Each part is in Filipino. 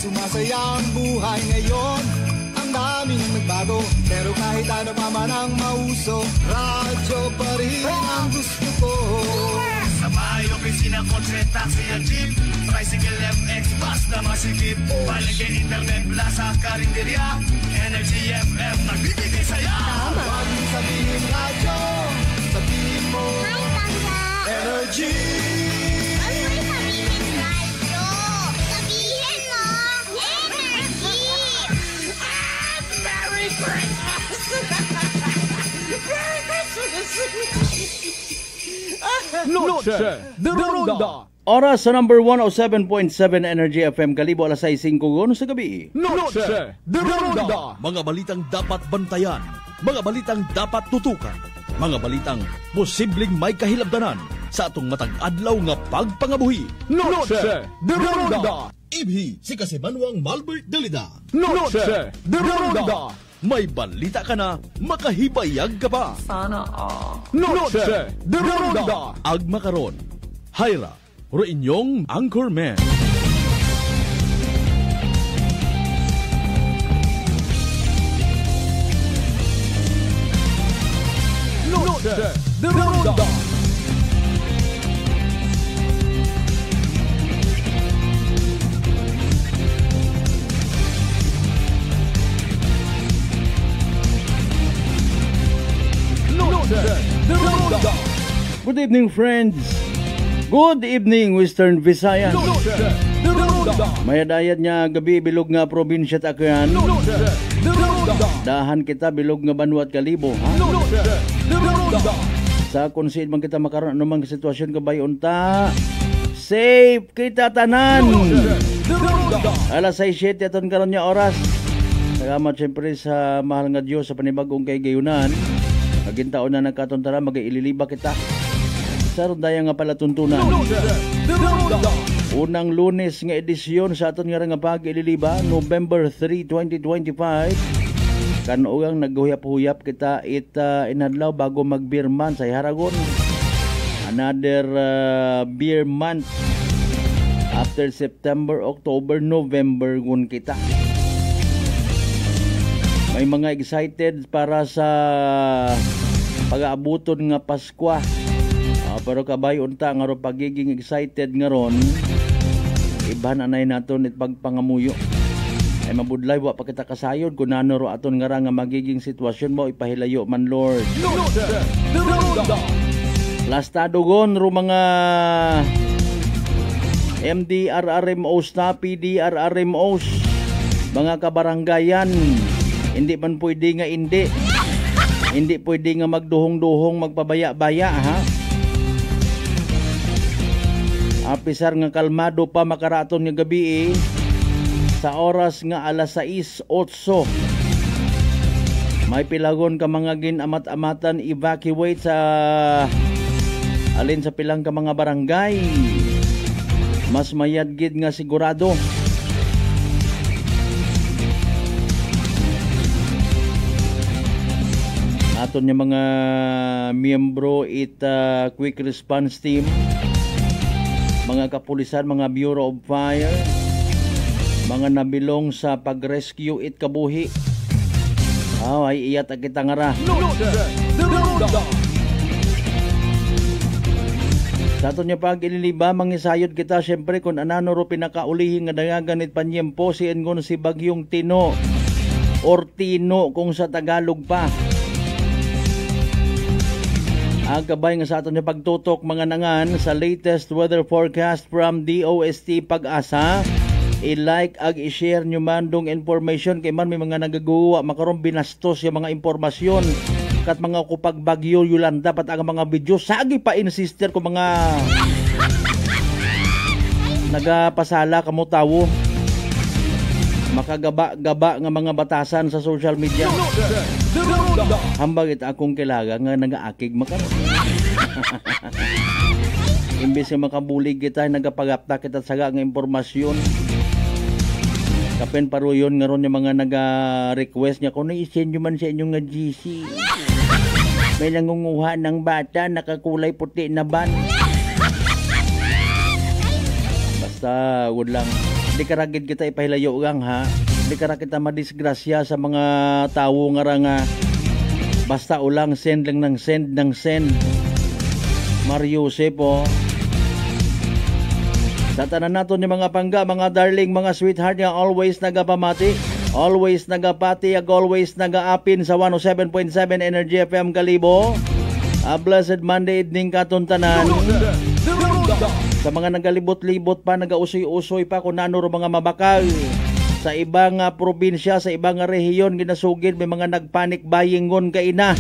Sumasaya ang buhay ngayon. Ang daming nagbago, pero kahit ano pa man ang mauso, radyo pa rin ang gusto ko. Sa bahay, opisina, kotse, taxi at jeep, tricycle, FX, bus na masikip, palengke, internet, plaza, karinderya, Energy FM, nagbibigay saya. Huwag mo sabihin radyo, sabihin mo Energy. Huwag mo sabihin radyo, sabihin mo Energy. Merry Christmas! Merry Christmas! Noche de Ronda. Oras sa number 107.7 Energy FM, kalibo alas 6:05 sa gabi. Noche de Ronda. Mga balitang dapat bantayan, mga balitang dapat tutukan, mga balitang posibleng may kahilabdanan sa atong matag adlaw nga pagpangabuhi. Noche de Ronda. Ibhi si Kasimanwang Malbert Dalida. Noche de Ronda. May balita ka na, makahibayag ka pa. Sana all. Noche de Ronda. Agma karon, Hayra, ro inyong Anchorman. Noche de Ronda. Good evening, friends. Good evening, Western Visayas. May dayat niya gabi bilog nga probinsya takyan. Dahan kita bilog nga Banwa at Kalibo. Ha? Sa konsid man kita makaroon anumang sitwasyon kabay unta. Safe kita tanan. Alas 6:07 aton karon nya oras. Salamat siyempre sa mahal nga Dios sa panibagong kay gayunan. Nagintaon na nagkatuntara mag-iililiba kita. Sa rundaya nga pala tuntunan. Unang Lunes nga edisyon sa aton nga pag-ililiba, November 3, 2025. Kanugang naghuyap-huyap kita inadlaw bago mag-beer month sa Haragon. Another beer month after September, October, November ngun kita. May mga excited para sa pag-aabuton nga Paskwa. Pero kabay unta nga ro pagiging excited nga ron, iban anay naton it pagpangamuyo. Ay mabudlay wa pa kita kasayod kung nano ro aton nga nga magiging sitwasyon mo ipahilayo man Lord. Lastadogon ro mga MDRRMOs na PDRRMOs, mga kabaranggayan. Hindi man pwede nga hindi. Hindi pwede nga magduhong-duhong, magpabaya-baya, ha? Apisar nga kalmado pa makaraton nga gabi sa oras nga alas 6:08. May pilagon ka mga ginamat-amatan evacuate sa alin sa pilang ka mga barangay. Mas mayadgid nga sigurado. Aton yung mga miyembro quick response team, mga kapulisan, mga Bureau of Fire, mga nabilong sa pag-rescue kabuhi. Ay iyat kita nga ra. Sa aton yung pag-ililiba, mangisayod kita syempre kung anano ro pinakaulihin nga dangaganit panyempo si Engon si Bagyong Tino or Tino kung sa Tagalog pa. Agabay nga sa aton yung pagtutok mga nangan sa latest weather forecast from DOST Pag-asa. I-like ag i-share nyo man dong information kay man may mga nagagawa makaroon binastos yung mga impormasyon kat mga kupag Bagyo Yolanda pat ang mga video sagi pa sister ko mga nagapasala kamo tawo makagaba-gaba nga mga batasan sa social media. Hambag ita akong kilaga nga nagaakig makaroon. Imbes nga makabulig kita, nagapagapta kita saga nga impormasyon. Kapen paruyon nga ron yung mga naga-request niya kung na-send nyo man sa inyong nga GC. May nangunguha ng bata, nakakulay puti na ban. Basta, wag lang. Di karagid kita ipahilayo gang ha. Di kara kita madisgrasya sa mga tawo nga ra nga basta ulang send lang ng send. Mario Sepo. Sa tanan nato ni mga pangga, mga darling, mga sweetheart nga always nagapamati, always nagapati, always nagaapin sa 107.7 Energy FM Kalibo. A blessed Monday evening katon tanan. Sa mga nagalibot-libot pa, nagausoy-usoy pa kung ano mga mabakal. Sa ibang probinsya, sa ibang rehiyon, ginasugid, may mga nagpanik buyingon kaina.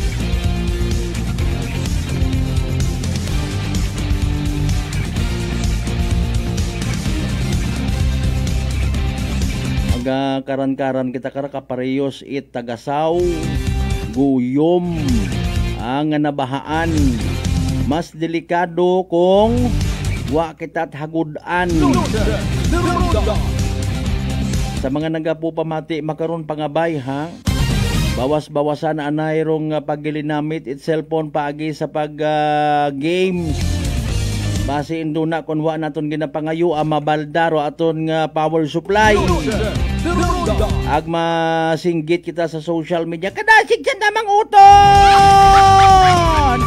Karan-karan kita karakaparehos it tagasaw, guyom, ang nabahaan. Mas delikado kung wa kita't hagudan. Sa mga nagapupamati makaron pangabay ha. Bawas-bawasan anay rong paggilinamit it cellphone paagi sa pag games. Base induna kun wa naton ginapangayo mabaldaro aton nga power supply. Agma singgit kita sa social media. Kadasig sa damang uton.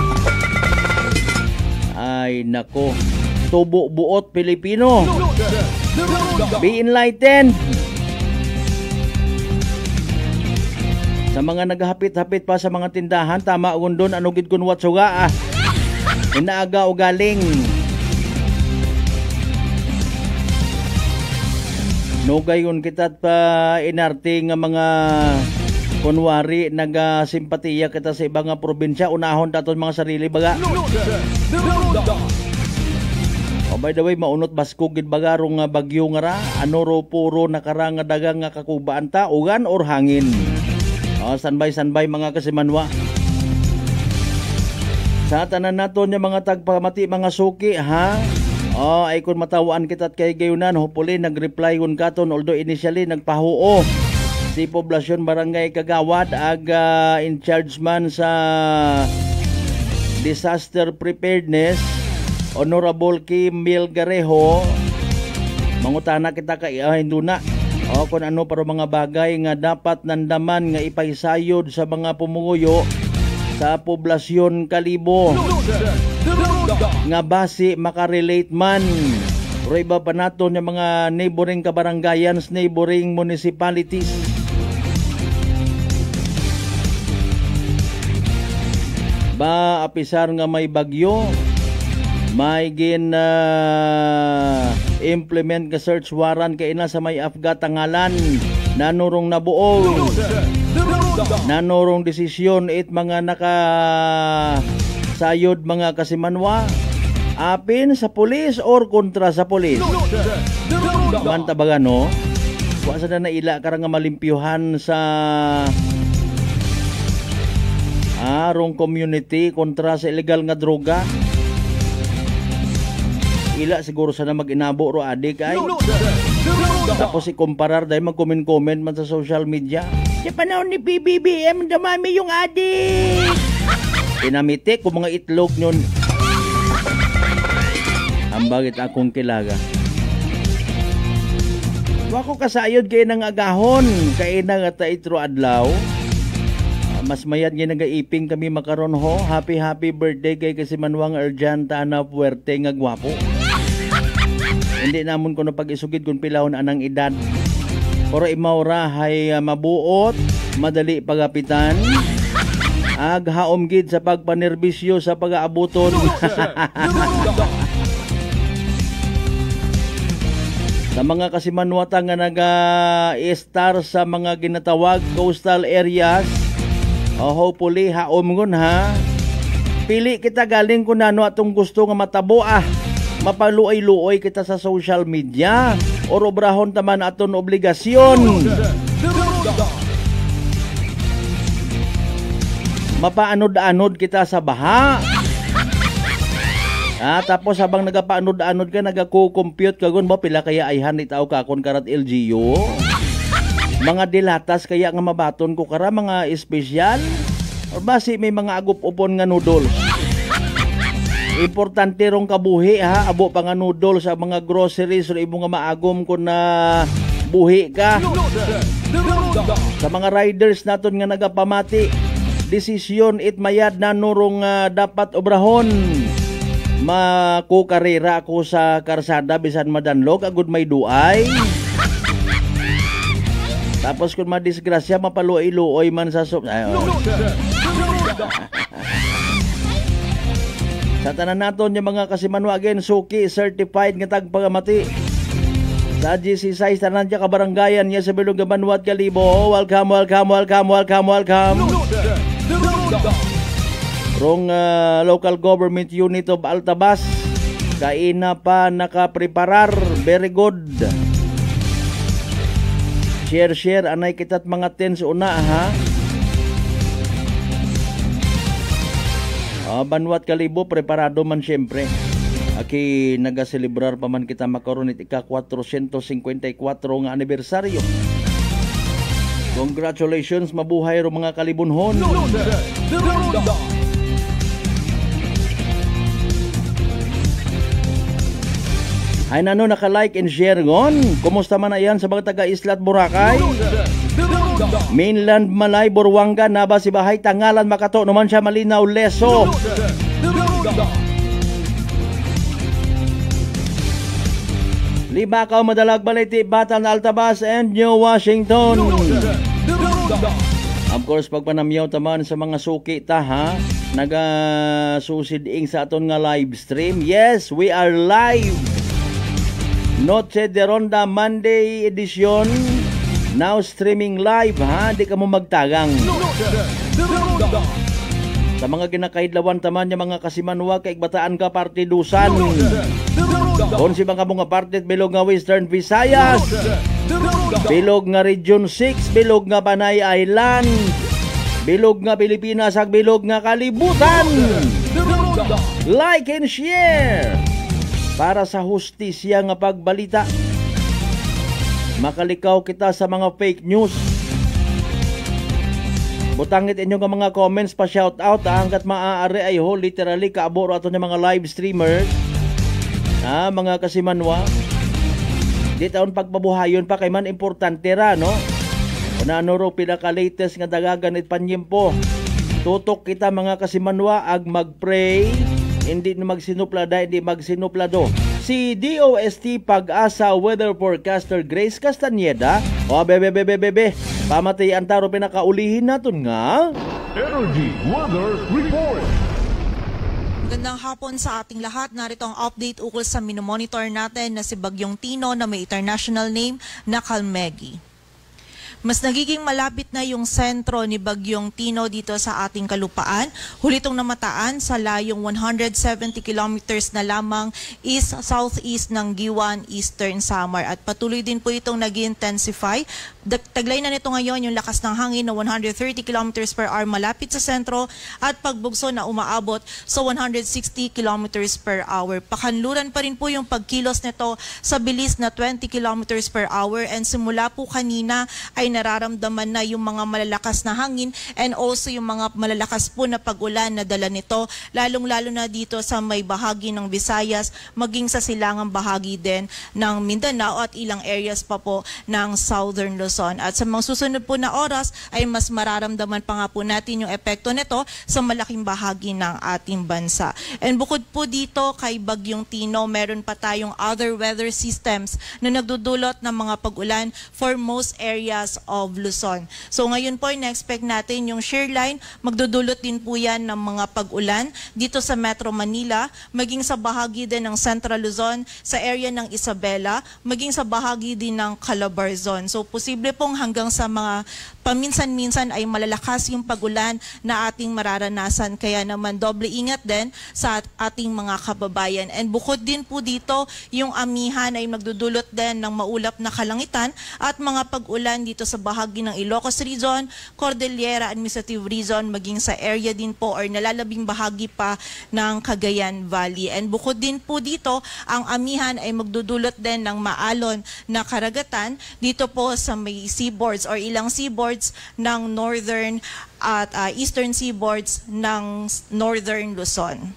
Ay nako. Tubo buot Pilipino. Be enlightened. Sa mga naghahapit-hapit pa sa mga tindahan, tama undon anugid kun watsuga inaaga o galing. Nugayon kita't pa inarte nga mga kunwari nagasimpatiya kita sa ibang probinsya, unahon taton mga sarili baga. Oh, by the way, maunot baskog gid baga rong bagyo nga ra, ano ro puro nakarang dagang nga kakubaan ta, ugan or hangin. Oh, standby mga kasimanwa. Sa tanan naton yung mga tagpamati mga suki ha. Oh, ay kun matawaan kita't kay gayunan, hopefully nag-reply kun katon, although initially nagpahuo si poblasyon barangay Kagawad ag in charge man sa disaster preparedness Honorable Kim Milgarejo. Mangutana kita kay hinduna kung ano para mga bagay nga dapat nandaman nga ipahisayod sa mga pumuguyo sa poblasyon Kalibo nga base makarelate man pero iba pa nato ng mga neighboring kabarangayans, neighboring municipalities. Ba apisar nga may bagyo, may gin implement ka search warrant kay na sa may Afga Tangalan, nanurong nabuo, nanurong desisyon it mga sayod mga kasimanwa, apin sa pulis or kontra sa pulis. Manta baga no? Wasa na naila karang nga malimpyuhan sa arong community kontra sa illegal nga droga. Ila siguro sana mag-inabo ro adik ay. Tapos i-comparar dahil mag-comment man sa social media. Sa panahon ni PBBM, dumami yung adik. Pinamitik ko mga itlog nyon. Ang bagit akong kilaga. Wako kasayod kayo ng agahon. Kaya na nga taitro adlaw. Mas mayat nga nagaiping kami makaron ho. Happy birthday kay Kasimanwang Erjan Tana Puerte nga gwapo. Hindi namon ko na pag-isugid kung pilahon anang edad. Pero imaura hay mabuot, madali pagapitan. Aghaom gid sa pagpanerbisyo sa pag-aabuton. Sa mga kasimanwata nga naga-star sa mga ginatawag coastal areas, hopefully haom ngon ha. Pili kita galing kung ano atong gusto nga matabo mapaluoy-luoy kita sa social media o obrahon taman aton obligasyon. Mapaanod-anod kita sa baha. Tapos habang nagapaanod-anod ka, nagaku-compute ka gun mo, pila kaya ayhan itaw ka kon karat LGU. Mga dilatas kaya nga mabaton ko kara mga espesyal. O basi may mga agup-upon nga noodles. Importante rong kabuhi ha, abo pa nga noodle sa mga groceries o imo nga maagom kung na buhi ka. Sa mga riders naton nga nagapamati, desisyon itmayad na nurong dapat obrahon. Makukarera ako sa karsada bisan madanlog agud may duay. Tapos kung madisgrasya mapaluoy-luoy man sa Sa tanan naton yung mga kasimanwa again, suki certified nga tagpagamati. Sa GC6 tanan ka kabarangayan niya sa Bilog Banwat Kalibo. Welcome. Rong local government unit of Altabas. Kaina pa nakapreparar. Very good. Share anay kitat mga tens una ha. Banwat Kalibo preparado man syempre. Aki nagaselebrar pa man kita makaron it ika 454 nga anibersaryo. Congratulations, mabuhay ro mga kalibunhon. Ay nano naka-like and share ngon. Kumusta man ayan sa mga taga-Isla at Boracay? Mainland Malay, Buruanga, Naba, Sibahay, Tangalan, Makato, naman siya Malinaw, Leso. Libakaw, Madalag, Balete, Batan, Altabas, and New Washington. Of course, pagpanamyaw taman sa mga suki ta ha, nagasusiding sa aton nga live stream. Yes, we are live. Noche de Ronda Monday edition. Now streaming live ha, di ka mo magtagang. Sa mga ginakaidlawan taman yung mga kasimanwa kay bataan ka partidusan. Doon si mga mga partit bilog nga Western Visayas, bilog nga Region 6, bilog nga Panay Island, bilog nga Pilipinas ag bilog nga kalibutan. Like and share para sa hustisya nga pagbalita. Makalikaw kita sa mga fake news. Butangit inyo nga mga comments pa shout out hanggat maaari ay ho literally kaaboro ato ng mga live streamers. Mga kasimanwa. Di taon pagpabuhayon pa kay man importante ra no. Unano ro pinaka latest nga dagagan it panyempo. Tutok kita mga kasimanwa ag magpray, hindi na magsinuplada, hindi magsinuplado. Si DOST Pag-asa Weather Forecaster Grace Castañeda. O bebe pamatay ang taro pinakaulihin natin nga Energy Weather Report. Magandang hapon sa ating lahat. Narito ang update ukol sa minomonitor natin na si Bagyong Tino na may international name na Kalmegi. Mas nagiging malapit na yung sentro ni Bagyong Tino dito sa ating kalupaan. Huli itong namataan sa layong 170 kilometers na lamang east-southeast ng Giwan, Eastern Samar. At patuloy din po itong nag-intensify. Taglay na nito ngayon yung lakas ng hangin na 130 kilometers per hour malapit sa sentro at pagbugso na umaabot sa 160 kilometers per hour. Pakanluran pa rin po yung pagkilos nito sa bilis na 20 kilometers per hour and simula po kanina ay nararamdaman na yung mga malalakas na hangin and also yung mga malalakas po na pag-ulan na dala nito, lalong-lalo na dito sa may bahagi ng Visayas, maging sa silangang bahagi din ng Mindanao at ilang areas pa po ng Southern Luzon. At sa mga susunod po na oras ay mas mararamdaman pa nga po natin yung epekto nito sa malaking bahagi ng ating bansa. And bukod po dito kay Bagyong Tino, meron pa tayong other weather systems na nagdudulot ng mga pag-ulan for most areas of Luzon. So ngayon po, na-expect natin yung shear line, magdudulot din po yan ng mga pag-ulan dito sa Metro Manila, maging sa bahagi din ng Central Luzon, sa area ng Isabela, maging sa bahagi din ng Calabarzon. So posible pong hanggang sa mga paminsan-minsan ay malalakas yung pag-ulan na ating mararanasan. Kaya naman doble ingat din sa ating mga kababayan. And bukod din po dito, yung amihan ay magdudulot din ng maulap na kalangitan at mga pag-ulan dito sa bahagi ng Ilocos Region, Cordillera Administrative Region, maging sa area din po or nalalabing bahagi pa ng Cagayan Valley. And bukod din po dito, ang amihan ay magdudulot din ng maalon na karagatan dito po sa may seaboards or ilang seaboards ng northern at eastern seaboards ng northern Luzon.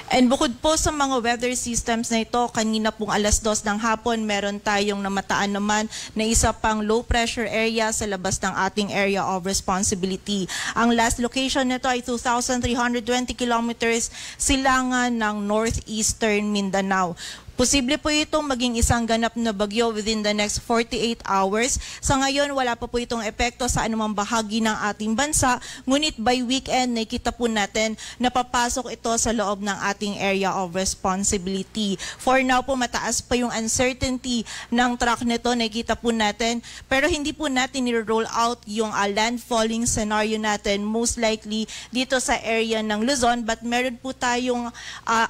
And bukod po sa mga weather systems na ito, kanina pong 2:00 ng hapon, meron tayong namataan naman na isa pang low pressure area sa labas ng ating area of responsibility. Ang last location nito ay 2,320 kilometers silangan ng northeastern Mindanao. Posible po itong maging isang ganap na bagyo within the next 48 hours. Sa ngayon, wala pa po itong epekto sa anumang bahagi ng ating bansa. Ngunit by weekend, nakita po natin na papasok ito sa loob ng ating area of responsibility. For now po, mataas pa yung uncertainty ng track nito, nakita po natin. Pero hindi po natin ni-roll out yung landfalling scenario natin, most likely dito sa area ng Luzon. But meron po tayong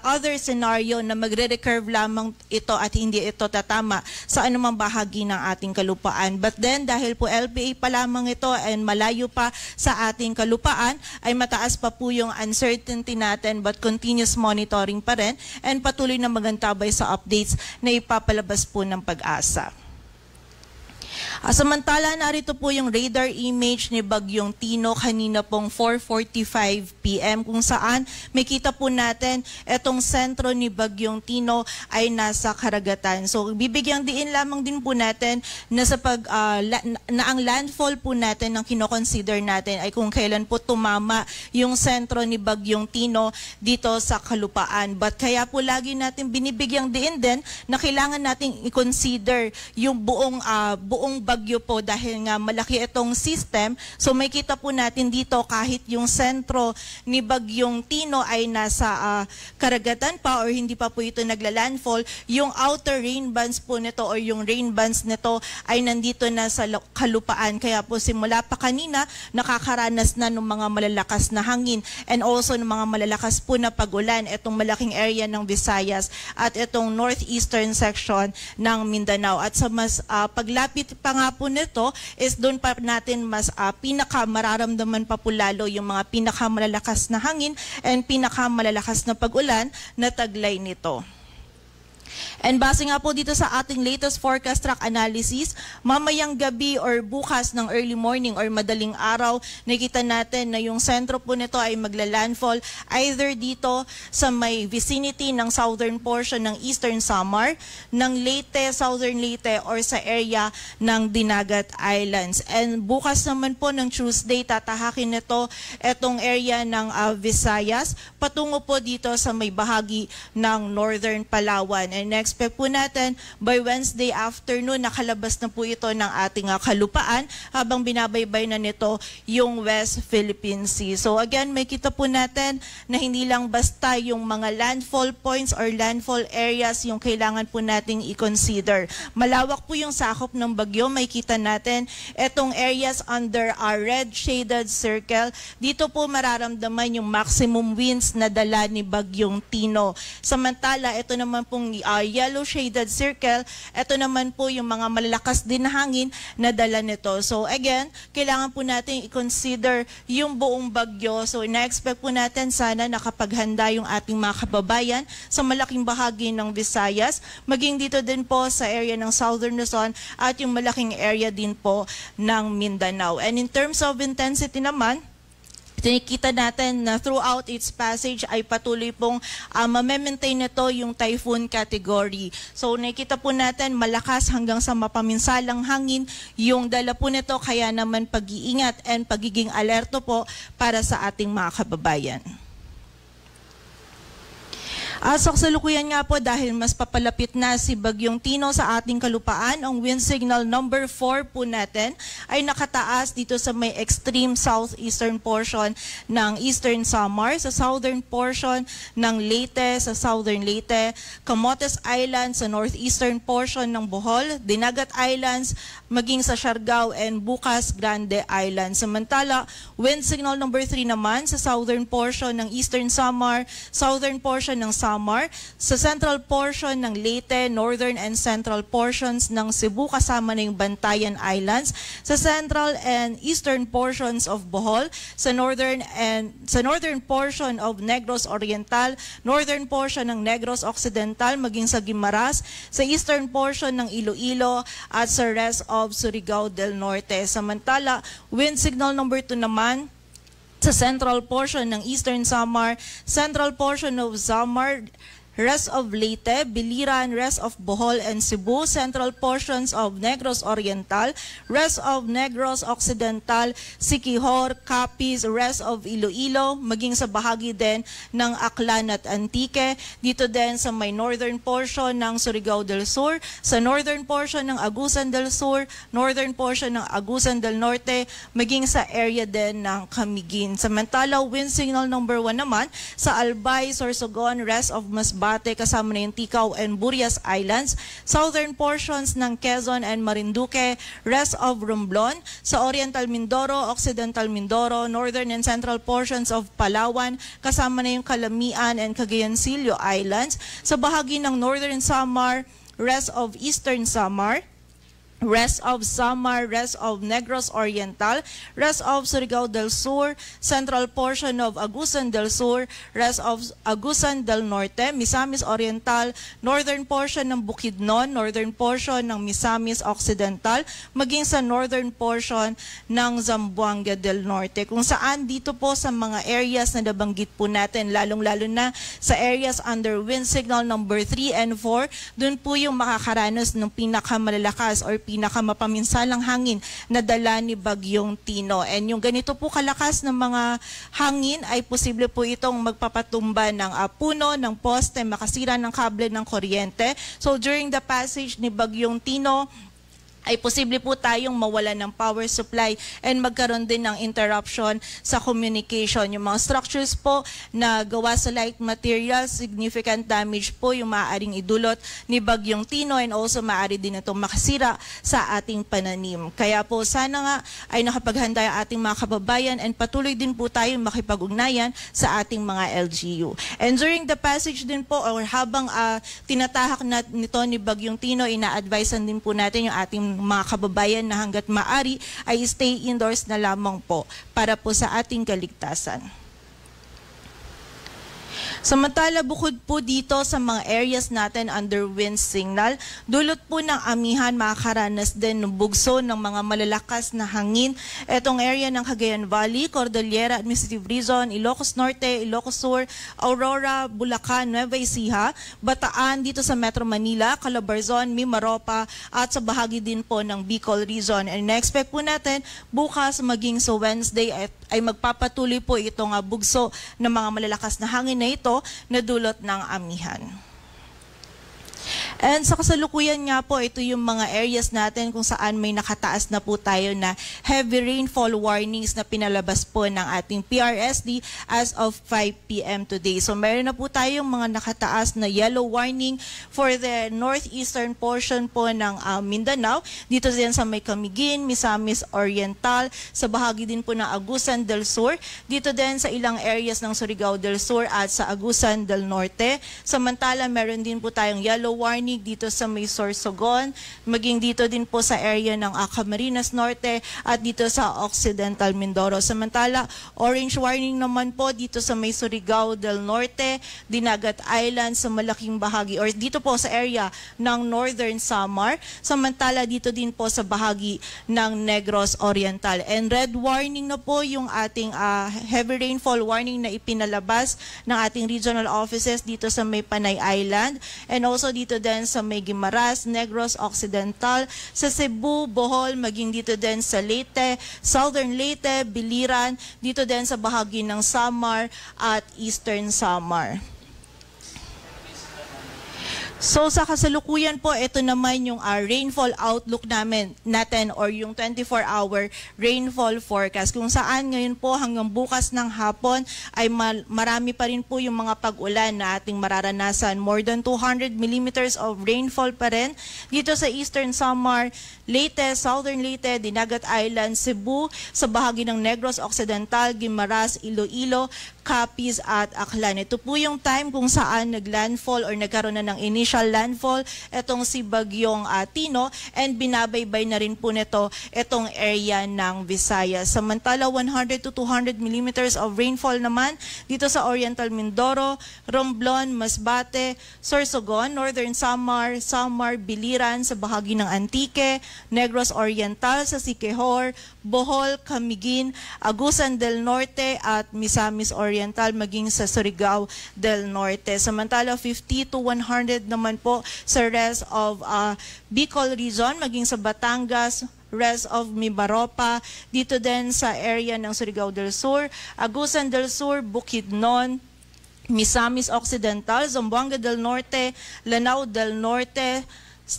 other scenario na magre-recurve lamang ito at hindi ito tatama sa anumang bahagi ng ating kalupaan. But then, dahil po LPA pa lamang ito and malayo pa sa ating kalupaan, ay mataas pa po yung uncertainty natin but continuous monitoring pa rin and patuloy na magantabay sa updates na ipapalabas po ng Pag-asa. Samantala, narito po yung radar image ni Bagyong Tino kanina pong 4:45 PM kung saan may kita po natin etong sentro ni Bagyong Tino ay nasa karagatan. So bibigyan diin lamang din po natin na sa na ang landfall po natin ang kino-consider natin ay kung kailan po tumama yung sentro ni Bagyong Tino dito sa kalupaan. But kaya po lagi natin binibigyang diin din na kailangan nating i-consider yung buong bagyo po dahil nga malaki itong system. So may kita po natin dito kahit yung sentro ni Bagyong Tino ay nasa karagatan pa or hindi pa po ito nagla-landfall, yung outer rain bands po nito or yung rain bands nito ay nandito na sa kalupaan. Kaya po simula pa kanina nakakaranas na ng mga malalakas na hangin and also ng mga malalakas po na pag-ulan itong malaking area ng Visayas at itong northeastern section ng Mindanao. At sa mas paglapit pa nga po nito is doon pa natin mas mararamdaman pa po lalo yung mga pinakamalalakas na hangin and pinakamalalakas na pag-ulan na taglay nito. And base nga po dito sa ating latest forecast track analysis, mamayang gabi or bukas ng early morning or madaling araw, nakita natin na yung sentro po nito ay magla-landfall either dito sa may vicinity ng southern portion ng Eastern Samar, ng Leyte, Southern Leyte, or sa area ng Dinagat Islands. And bukas naman po ng Tuesday, tatahakin nito etong area ng Visayas, patungo po dito sa may bahagi ng Northern Palawan. And expect po natin by Wednesday afternoon nakalabas na po ito ng ating kalupaan habang binabaybay na nito yung West Philippine Sea. So again, may kita po natin na hindi lang basta yung mga landfall points or landfall areas yung kailangan po nating i-consider. Malawak po yung sakop ng bagyo. May kita natin etong areas under our red shaded circle. Dito po mararamdaman yung maximum winds na dala ni Bagyong Tino. Samantala, ito naman pong yellow shaded circle, ito naman po yung mga malalakas din na hangin na dala nito. So again, kailangan po natin i-consider yung buong bagyo. So ina-expect po natin sana nakapaghanda yung ating mga kababayan sa malaking bahagi ng Visayas, maging dito din po sa area ng Southern Luzon at yung malaking area din po ng Mindanao. And in terms of intensity naman, nakikita natin na throughout its passage ay patuloy pong ma-maintain nito yung typhoon category. So nakikita po natin malakas hanggang sa mapaminsalang hangin yung dala po nito, kaya naman pag-iingat and pagiging alerto po para sa ating mga kababayan. Sa kasalukuyan nga po dahil mas papalapit na si Bagyong Tino sa ating kalupaan, ang wind signal number 4 po natin ay nakataas dito sa may extreme southeastern portion ng Eastern Samar, sa southern portion ng Leyte, sa southern Leyte, Camotes Islands sa northeastern portion ng Bohol, Dinagat Islands, maging sa Siargao and Bukas Grande Islands. Samantala, wind signal number 3 naman sa southern portion ng Eastern Samar, southern portion ng Samar, sa central portion ng Leyte, northern and central portions ng Cebu kasama na yung Bantayan Islands, sa central and eastern portions of Bohol, sa northern portion of Negros Oriental, northern portion ng Negros Occidental maging sa Guimaras, sa eastern portion ng Iloilo at sa rest of Surigao del Norte. Samantala, wind signal number 2 naman Sa central portion ng Eastern Samar, central portion of Samar, rest of Leyte, Biliran, rest of Bohol and Cebu, central portions of Negros Oriental, rest of Negros Occidental, Siquijor, Capiz, rest of Iloilo, maging sa bahagi din ng Aklan at Antique, dito din sa may northern portion ng Surigao del Sur, sa northern portion ng Agusan del Sur, northern portion ng Agusan del Norte, maging sa area din ng Camiguin. Samantala, wind signal number 1 naman sa Albay, Sorsogon, rest of Masbate, kasama na yung Ticao and Burias Islands, southern portions ng Quezon and Marinduque, rest of Romblon, sa Oriental Mindoro, Occidental Mindoro, northern and central portions of Palawan, kasama na yung Calamian and Cagayancillo Islands, sa bahagi ng northern Samar, rest of Eastern Samar, rest of Samar, rest of Negros Oriental, rest of Surigao del Sur, central portion of Agusan del Sur, rest of Agusan del Norte, Misamis Oriental, northern portion ng Bukidnon, northern portion ng Misamis Occidental, maging sa northern portion ng Zamboanga del Norte. Kung saan dito po sa mga areas na nabanggit po natin, lalong-lalo na sa areas under wind signal number 3 and 4, dun po yung makakaranas ng pinakamalalakas or pinakamapaminsalang hangin na dala ni Bagyong Tino. And yung ganito po kalakas ng mga hangin ay posible po itong magpapatumba ng puno, ng poste, makasira ng kable ng kuryente. So during the passage ni Bagyong Tino, ay posible po tayong mawalan ng power supply and magkaroon din ng interruption sa communication. Yung mga structures po na gawa sa light materials, significant damage po yung maaaring idulot ni Bagyong Tino and also maaari din itong makasira sa ating pananim. Kaya po sana nga ay nakapaghanda ang ating mga kababayan and patuloy din po tayong makipag-ugnayan sa ating mga LGU. And during the passage din po or habang tinatahak na nito ni Bagyong Tino, ina-advisean din po natin yung ating mga kababayan na hanggat maari ay stay indoors na lamang po para po sa ating kaligtasan. Samantala, bukod po dito sa mga areas natin under wind signal, dulot po ng amihan makakaranas din ng bugso ng mga malalakas na hangin. Etong area ng Cagayan Valley, Cordillera Administrative Region, Ilocos Norte, Ilocos Sur, Aurora, Bulacan, Nueva Ecija, Bataan dito sa Metro Manila, Calabarzon, Mimaropa at sa bahagi din po ng Bicol Region. And na-expect po natin bukas maging sa Wednesday ay magpapatuloy po itong bugso ng mga malalakas na hangin na ito na dulot ng amihan. And sa kasalukuyan nga po, ito yung mga areas natin kung saan may nakataas na po tayo na heavy rainfall warnings na pinalabas po ng ating PRSD as of 5 p.m. today. So meron na po tayong mga nakataas na yellow warning for the northeastern portion po ng Mindanao. Dito din sa may Camiguin, Misamis Oriental, sa bahagi din po ng Agusan del Sur. Dito din sa ilang areas ng Surigao del Sur at sa Agusan del Norte. Samantala, meron din po tayong yellow warning dito sa may Sorsogon, maging dito din po sa area ng Camarines Norte at dito sa Occidental Mindoro. Samantala, orange warning naman po dito sa may Surigao del Norte, Dinagat Island sa malaking bahagi or dito po sa area ng Northern Samar. Samantala, dito din po sa bahagi ng Negros Oriental. And red warning na po yung ating heavy rainfall warning na ipinalabas ng ating regional offices dito sa may Panay Island and also dito din sa may Guimaras, Negros Occidental, sa Cebu, Bohol, maging dito din sa Leyte, Southern Leyte, Biliran, dito din sa bahagi ng Samar at Eastern Samar. So sa kasalukuyan po, ito naman yung rainfall outlook natin or yung 24-hour rainfall forecast kung saan ngayon po hanggang bukas ng hapon ay marami pa rin po yung mga pag-ulan na ating mararanasan. More than 200 millimeters of rainfall pa rin dito sa Eastern Samar, Leyte, Southern Leyte, Dinagat Island, Cebu, sa bahagi ng Negros Occidental, Guimaras, Iloilo, Capiz at Aklan. Ito po yung time kung saan naglandfall or nagkaroon na ng initial landfall itong si Bagyong Tino, and binabaybay na rin po nito itong area ng Visayas. Samantala 100 to 200 millimeters of rainfall naman dito sa Oriental Mindoro, Romblon, Masbate, Sorsogon, Northern Samar, Biliran sa bahagi ng Antique, Negros Oriental sa Siquijor, Bohol, Camiguin, Agusan del Norte at Misamis Oriental maging sa Surigao del Norte. Samantala 50 to 100 naman po sa rest of Bicol region maging sa Batangas, rest of Mimaropa, dito din sa area ng Surigao del Sur, Agusan del Sur, Bukidnon, Misamis Occidental, Zamboanga del Norte, Lanao del Norte,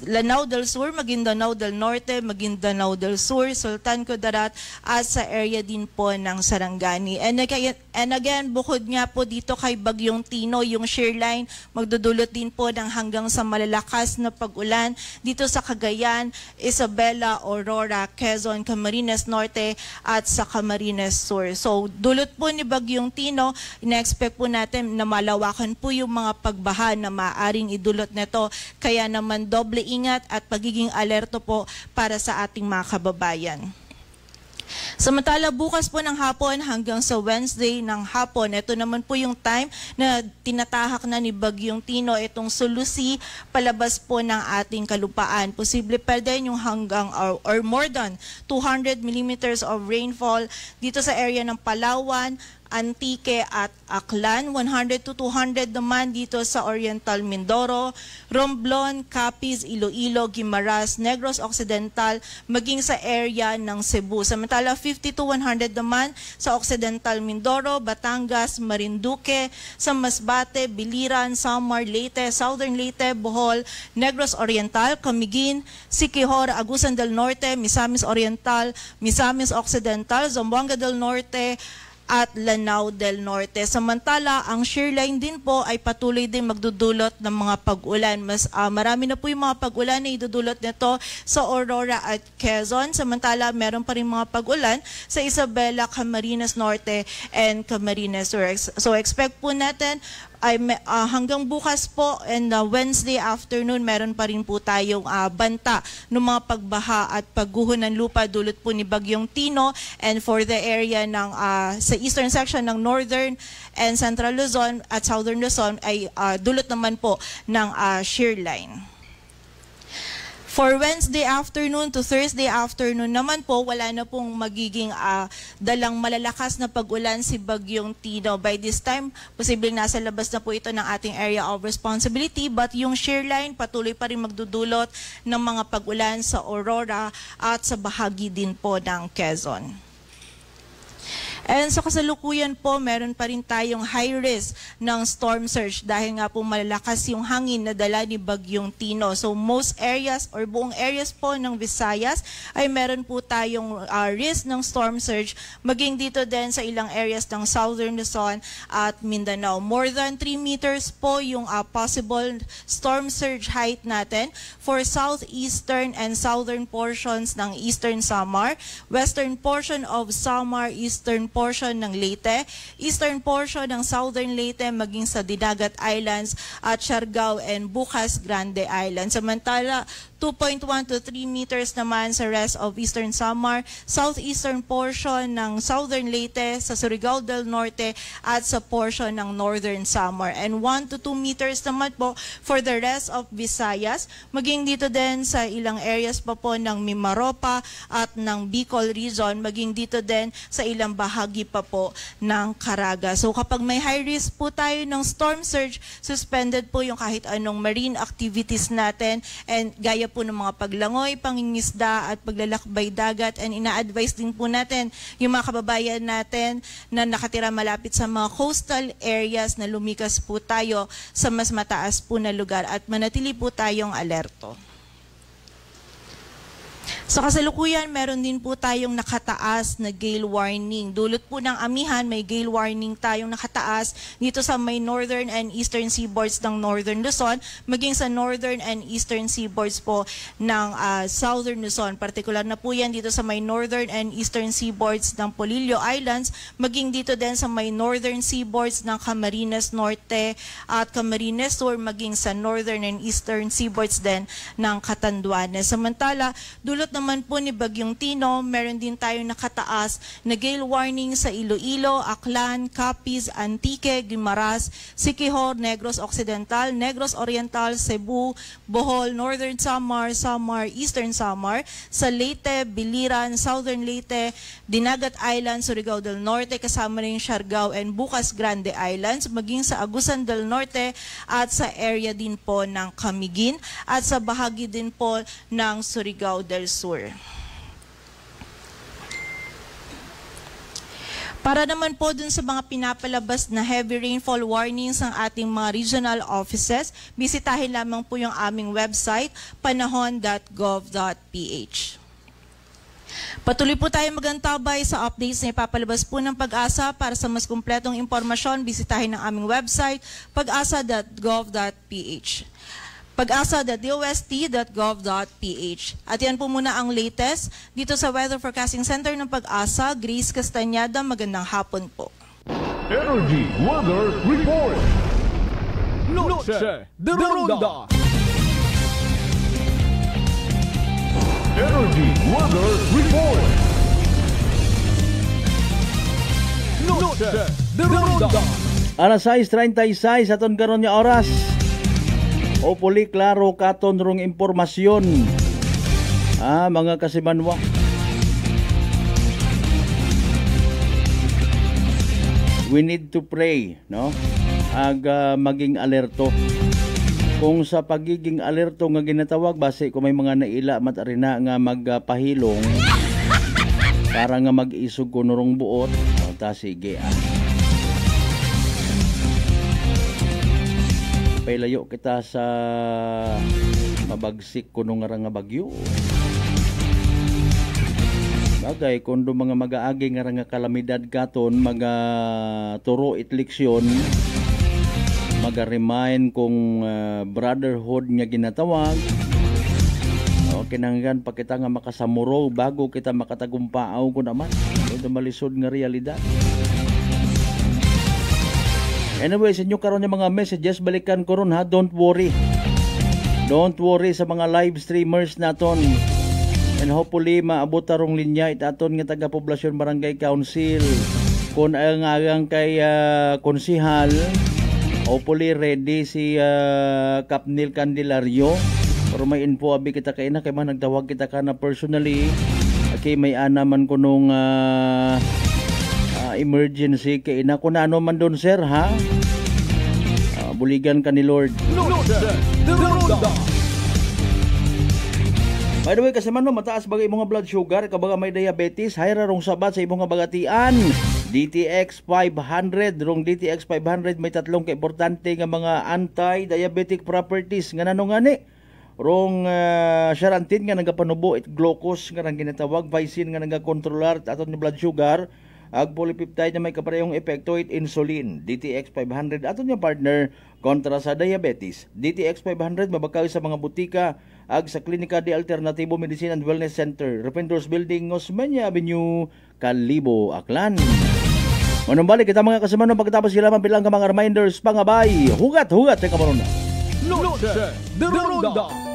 Lanao del Sur, Maguindanao del Norte, Maguindanao del Sur, Sultan Kudarat at sa area din po ng Sarangani. And again, bukod nga po dito kay Bagyong Tino, yung shear line magdudulot din po ng hanggang sa malalakas na pag-ulan dito sa Cagayan, Isabela, Aurora, Quezon, Camarines Norte at sa Camarines Sur. So dulot po ni Bagyong Tino, ina-expect po natin na malawakan po yung mga pagbaha na maaring idulot nito. Kaya naman doble ingat at pagiging alerto po para sa ating mga kababayan. Samantala bukas po ng hapon hanggang sa Wednesday ng hapon, ito naman po yung time na tinatahak na ni Bagyong Tino itong Sulusi palabas po ng ating kalupaan. Posible pa din yung hanggang or more than 200 millimeters of rainfall dito sa area ng Palawan, Antique at Aklan, 100 to 200 naman dito sa Oriental Mindoro, Romblon, Capiz, Iloilo, Guimaras, Negros Occidental, maging sa area ng Cebu. Samantala 50 to 100 naman sa Occidental Mindoro, Batangas, Marinduque, sa Masbate, Biliran, Samar, Leyte, Southern Leyte, Bohol, Negros Oriental, Camiguin, Siquijor, Agusan del Norte, Misamis Oriental, Misamis Occidental, Zamboanga del Norte, at Lanao del Norte. Samantala, ang shear line din po ay patuloy din magdudulot ng mga pag-ulan. Marami na po yung mga pag-ulan na idudulot nito sa Aurora at Quezon. Samantala, meron pa rin mga pag-ulan sa Isabela, Camarines Norte, and Camarines Sur. So expect po natin ay hanggang bukas po and Wednesday afternoon meron pa rin po tayong banta ng mga pagbaha at pagguho ng lupa dulot po ni Bagyong Tino, and for the area ng sa eastern section ng Northern and Central Luzon at Southern Luzon ay dulot naman po ng shear line. For Wednesday afternoon to Thursday afternoon naman po, wala na pong magiging dalang malalakas na pag-ulan si Bagyong Tino. By this time, posibleng nasa labas na po ito ng ating area of responsibility, but yung shear line patuloy pa rin magdudulot ng mga pag-ulan sa Aurora at sa bahagi din po ng Quezon. And sa kasalukuyan po, meron pa rin tayong high risk ng storm surge dahil nga po malalakas yung hangin na dala ni Bagyong Tino. So most areas or buong areas po ng Visayas ay meron po tayong risk ng storm surge, maging dito din sa ilang areas ng Southern Luzon at Mindanao. More than 3 meters po yung possible storm surge height natin for southeastern and southern portions ng Eastern Samar, western portion of Samar, eastern portion ng Leyte, eastern portion ng Southern Leyte maging sa Dinagat Islands at Siargao and Bukas Grande Island. Samantala, 2.1 to 3 meters naman sa rest of Eastern Samar, southeastern portion ng Southern Leyte, sa Surigao del Norte at sa portion ng Northern Samar. And 1 to 2 meters naman po for the rest of Visayas, maging dito din sa ilang areas pa po ng Mimaropa at ng Bicol region, maging dito din sa ilang bahagi pa po ng Caraga. So kapag may high risk po tayo ng storm surge, suspended po yung kahit anong marine activities natin, and gaya po ng mga paglangoy, pangingisda at paglalakbay dagat, and ina-advise din po natin yung mga kababayan natin na nakatira malapit sa mga coastal areas na lumikas po tayo sa mas mataas po na lugar at manatili po tayong alerto. Sa kasalukuyan, meron din po tayong nakataas na gale warning. Dulot po ng amihan, may gale warning tayong nakataas dito sa may northern and eastern seaboards ng northern Luzon, maging sa northern and eastern seaboards po ng southern Luzon. Partikular na po yan dito sa may northern and eastern seaboards ng Polillo Islands, maging dito din sa may northern seaboards ng Camarines Norte at Camarines Sur, maging sa northern and eastern seaboards din ng Catanduanes. Samantala, dulot naman po ni Bagyong Tino, meron din tayong nakataas na gale warning sa Iloilo, Aklan, Capiz, Antique, Guimaras, Siquijor, Negros Occidental, Negros Oriental, Cebu, Bohol, Northern Samar, Eastern Samar, sa Leyte, Biliran, Southern Leyte, Dinagat Island, Surigao del Norte, kasama rin Siargao and Bucas Grande Islands, maging sa Agusan del Norte at sa area din po ng Camiguin at sa bahagi din po ng Surigao del Sur. Para naman po dun sa mga pinapalabas na heavy rainfall warnings ng ating mga regional offices, bisitahin lamang po yung aming website, panahon.gov.ph. Patuloy po tayo magantabay sa updates na ipapalabas po ng Pag-asa. Para sa mas kumpletong impormasyon, bisitahin ang aming website, pag-asa.gov.ph. pag-asa.dost.gov.ph. At yan po muna ang latest dito sa Weather Forecasting Center ng Pag-asa. Grace Castañeda, magandang hapon po. Energy Weather Report. Noche de Ronda. Energy Weather Report. Noche de Ronda. Alas 6:36 aton karon nga oras. O puli klaro katon rong impormasyon. Mga kasimanwa. We need to pray, no? Maging alerto. Kung sa pagiging alerto nga ginatawag, base kung may mga naila matarina nga magpahilong para nga mag-isog ko nurong buot, ta sige pailayo kita sa mabagsik kuno nga bagyo. Bagay kundo mga mag-aagi nga kalamidad katon, turo itleksyon, remind kung brotherhood nga ginatawag. Kinanggan pa kita nga makasamuro bago kita makatagumpaaw ko naman. Ito malisod nga realidad. Anyway, sa inyo karon yung mga messages, balikan ko ron ha, don't worry. Don't worry sa mga live streamers naton. And hopefully, maabot tarong linya itaton nga taga-poblasyon barangay council. Kung ang kay konsihal, hopefully ready si Capnil Candelario. Pero may info abi kita kay na, kay man nagtawag kita ka na personally. Okay, may anaman ko nung emergency kay ina ko na ano man doon sir ha. Buligan ka ni Lord. By the way, kasi man mataas bagay imong blood sugar, kabaga may diabetes, hayra rong sabat sa imong bagatian. DTX 500, rong DTX 500 may tatlong kaimportante nga mga anti-diabetic properties nga nanong ani. Rong Charantin nga nagapanubo it glucose nga nang ginatawag, Vicin nga nagakontrolar aton ni blood sugar. Ag polypeptide na may kaparehong epekto it insulin. DTX 500 aton yung partner kontra sa diabetes. DTX 500 mabakaw sa mga butika ag sa Klinika de Alternativo Medicine and Wellness Center, Rependors Building, Osmeña Avenue, Calibo, Aklan. Manong balik kita mga kasamano pagkatapos sila bilang ka mga reminders pangabay. Hugat sa kamarona. Noche de Ronda.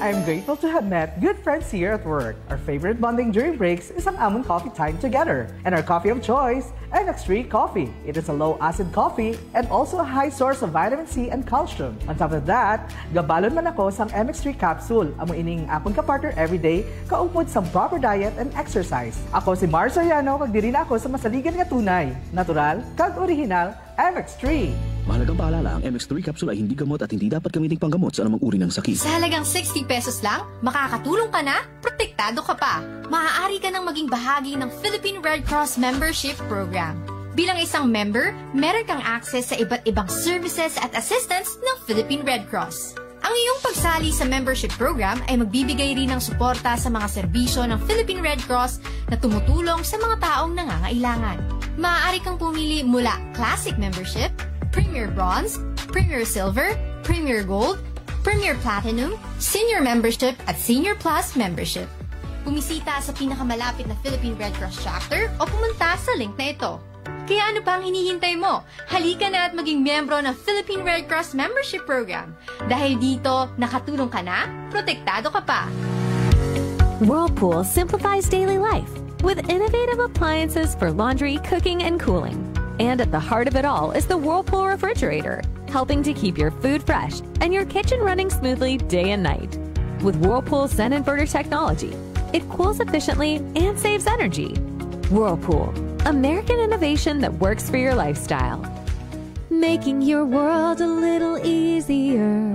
I'm grateful to have met good friends here at work. Our favorite bonding during breaks is ang amon coffee time together. And our coffee of choice, MX3 Coffee. It is a low-acid coffee and also a high source of vitamin C and calcium. On top of that, gabalon man ako sang MX3 capsule. Amo ining apon ka partner everyday, kaupod sa proper diet and exercise. Ako si Mar Soriano, kag diri na ako sa masaligan nga tunay, natural, kag original, MX3. Mahalagang paalala, ang MX3 capsule ay hindi gamot at hindi dapat gamiting panggamot sa anumang uri ng sakit. Sa halagang 60 pesos lang, makakatulong ka na, protektado ka pa. Maaari ka nang maging bahagi ng Philippine Red Cross Membership Program. Bilang isang member, meron kang access sa iba't ibang services at assistance ng Philippine Red Cross. Ang Ang iyong pagsali sa membership program ay magbibigay rin ng suporta sa mga serbisyo ng Philippine Red Cross na tumutulong sa mga taong nangangailangan. Maaari kang pumili mula Classic Membership, Premier Bronze, Premier Silver, Premier Gold, Premier Platinum, Senior Membership at Senior Plus Membership. Bumisita sa pinakamalapit na Philippine Red Cross chapter o pumunta sa link na ito. Kaya ano pa ang hinihintay mo? Halika na at maging miyembro ng Philippine Red Cross Membership Program. Dahil dito, nakatulong ka na, protektado ka pa. Whirlpool simplifies daily life with innovative appliances for laundry, cooking, and cooling. And at the heart of it all is the Whirlpool refrigerator, helping to keep your food fresh and your kitchen running smoothly day and night. With Whirlpool's Zen inverter technology, it cools efficiently and saves energy. Whirlpool, American innovation that works for your lifestyle. Making your world a little easier.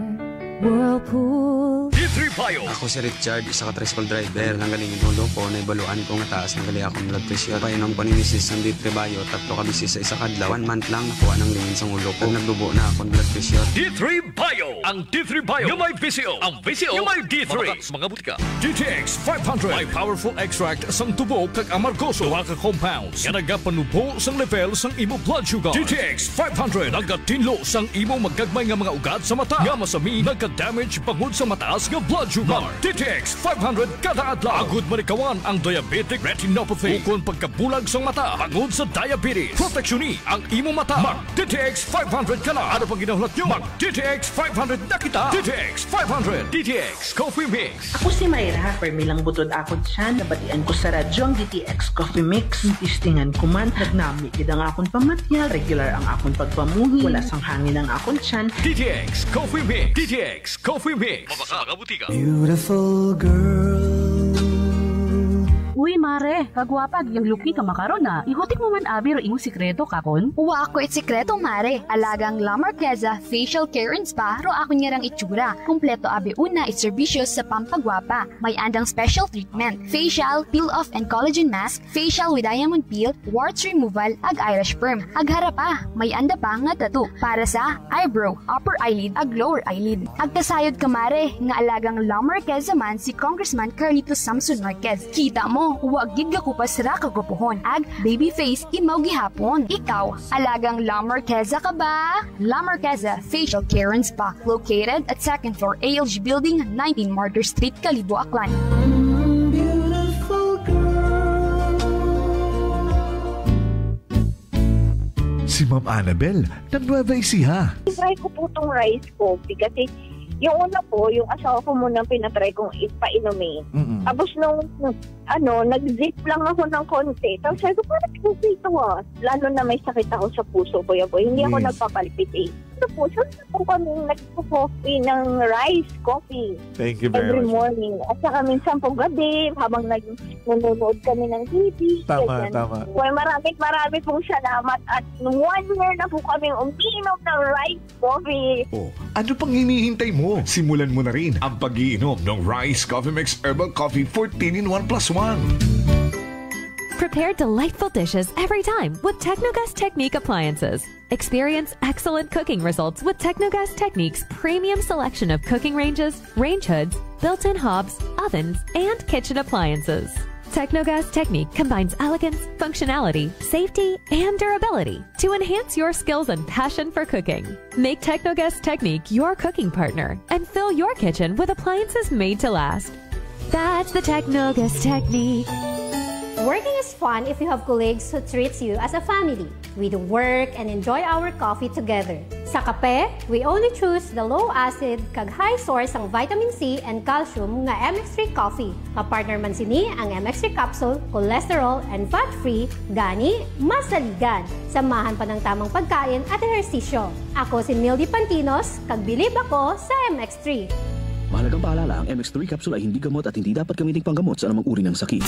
Whirlpool. D3 Bio. Ako si Richard, isa ka tricycle driver. Nanggaling yung ulo ko, naibaluan ko nga taas, nanggaling akong blood pressure. Painom ko ni Mrs. ng D3 Bio, 3 ka bisis sa isa kadlaw. 1 month lang, nakuha ng lingin sa ulo ko. Nagdubo na akong blood pressure. D3 Bio. Ang D3 Bio, yung may VCO. Ang VCO, yung may D3. Mamakas mga butika. DTX 500. May powerful extract sang tubo kag amargoso. Duha ka compounds. Nga nagapanubo sang level sang imo blood sugar. DTX 500. Nagatinlo sang imo magagmay nga mga ugat sa mata. Nga masami, nagka-damage pangod sa mataas nga blood sugar. DTX 500 kada adlaw. Agud manikawan ang diabetic retinopathy. Ukon pagkabulag sa mata pangod sa diabetes. Proteksyon ni ang imo mata. Mag DTX 500 ka na. Ano pang ginahulat nyo? Mag DTX 500 na kita. DTX 500. DTX Coffee Mix. Ako si Mayra. Permilang butod akon siya. Nabatian ko sa radyo ang DTX Coffee Mix. Tistingan ko man. Nagnami kidang akon pamatyal. Regular ang akon pagpamuhi. Wala sang hangin ang akon siyan. DTX Coffee Mix. DTX Coffee Mix. Mabaka mga butika. Beautiful girl. Uy, mare, kagwapag, yung luki ka makaron na. Ihutik mo man abi ro imong sikreto kakon. Uwa ako sikreto, mare. Alagang La Marqueza Facial Care and Spa ro ako niyarang itsura. Kompleto abi una iservisyo sa pampagwapa. May andang special treatment, facial, peel-off and collagen mask, facial with diamond peel, warts removal, ag Irish perm. Ag harapa, may anda pa nga tattoo para sa eyebrow, upper eyelid, ag lower eyelid. Ag kasayod ka, mare, nga alagang La Marqueza man si Congressman Carlito Samson Marquez. Kita mo, huwag gid ka kupas ra kagupuhon. Ag baby face imaw gihapon. Ikaw, alagang La Marqueza ka ba? La Marqueza Facial Care and Spa, located at 2nd floor ALG Building, 19 Martyr Street, Kalibo, Aklan. Si Ma'am Annabel, nag-Nueva Ecija. Try ko po itong rice coffee kasi yung una po, yung asawa ko muna pinatry kong ipainumin. Tapos nung nag-zip lang ako ng konti. Tapos sabi ko, parang kasi ito lalo na may sakit ako sa puso ko. Hindi ako nagpapalpitate. Ito po, saan po kami nagpo-coffee ng rice coffee. Thank you very every much. morning. At saka minsan po gabi, habang nanonood kami ng TV. Tama, tama. Well, marami pong salamat. At 1 year na po kami umiinom ng rice coffee. Oh, ano pang hinihintay mo? Simulan mo na rin ang pag-iinom ng Rice Coffee Mix Herbal Coffee 14-in-1+1. Prepare delightful dishes every time with Technogas Technique appliances. Experience excellent cooking results with Technogas Technique's premium selection of cooking ranges, range hoods, built-in hobs, ovens, and kitchen appliances. Technogas Technique combines elegance, functionality, safety, and durability to enhance your skills and passion for cooking. Make Technogas Technique your cooking partner and fill your kitchen with appliances made to last. That's the Technogas Technique. Working is fun if you have colleagues who treats you as a family. We do work and enjoy our coffee together. Sa kape, we only choose the low-acid kag high source ang vitamin C and calcium nga MX3 coffee. Kapartner man sini ang MX3 capsule, cholesterol and fat-free, gani, masaligan. Samahan pa ng tamang pagkain at ehersisyo. Ako si Mildy Pantinos, kag bilib ako sa MX3. Mahalagang paalala, ang MX3 capsule ay hindi gamot at hindi dapat gamitin panggamot sa anumang uri ng sakit.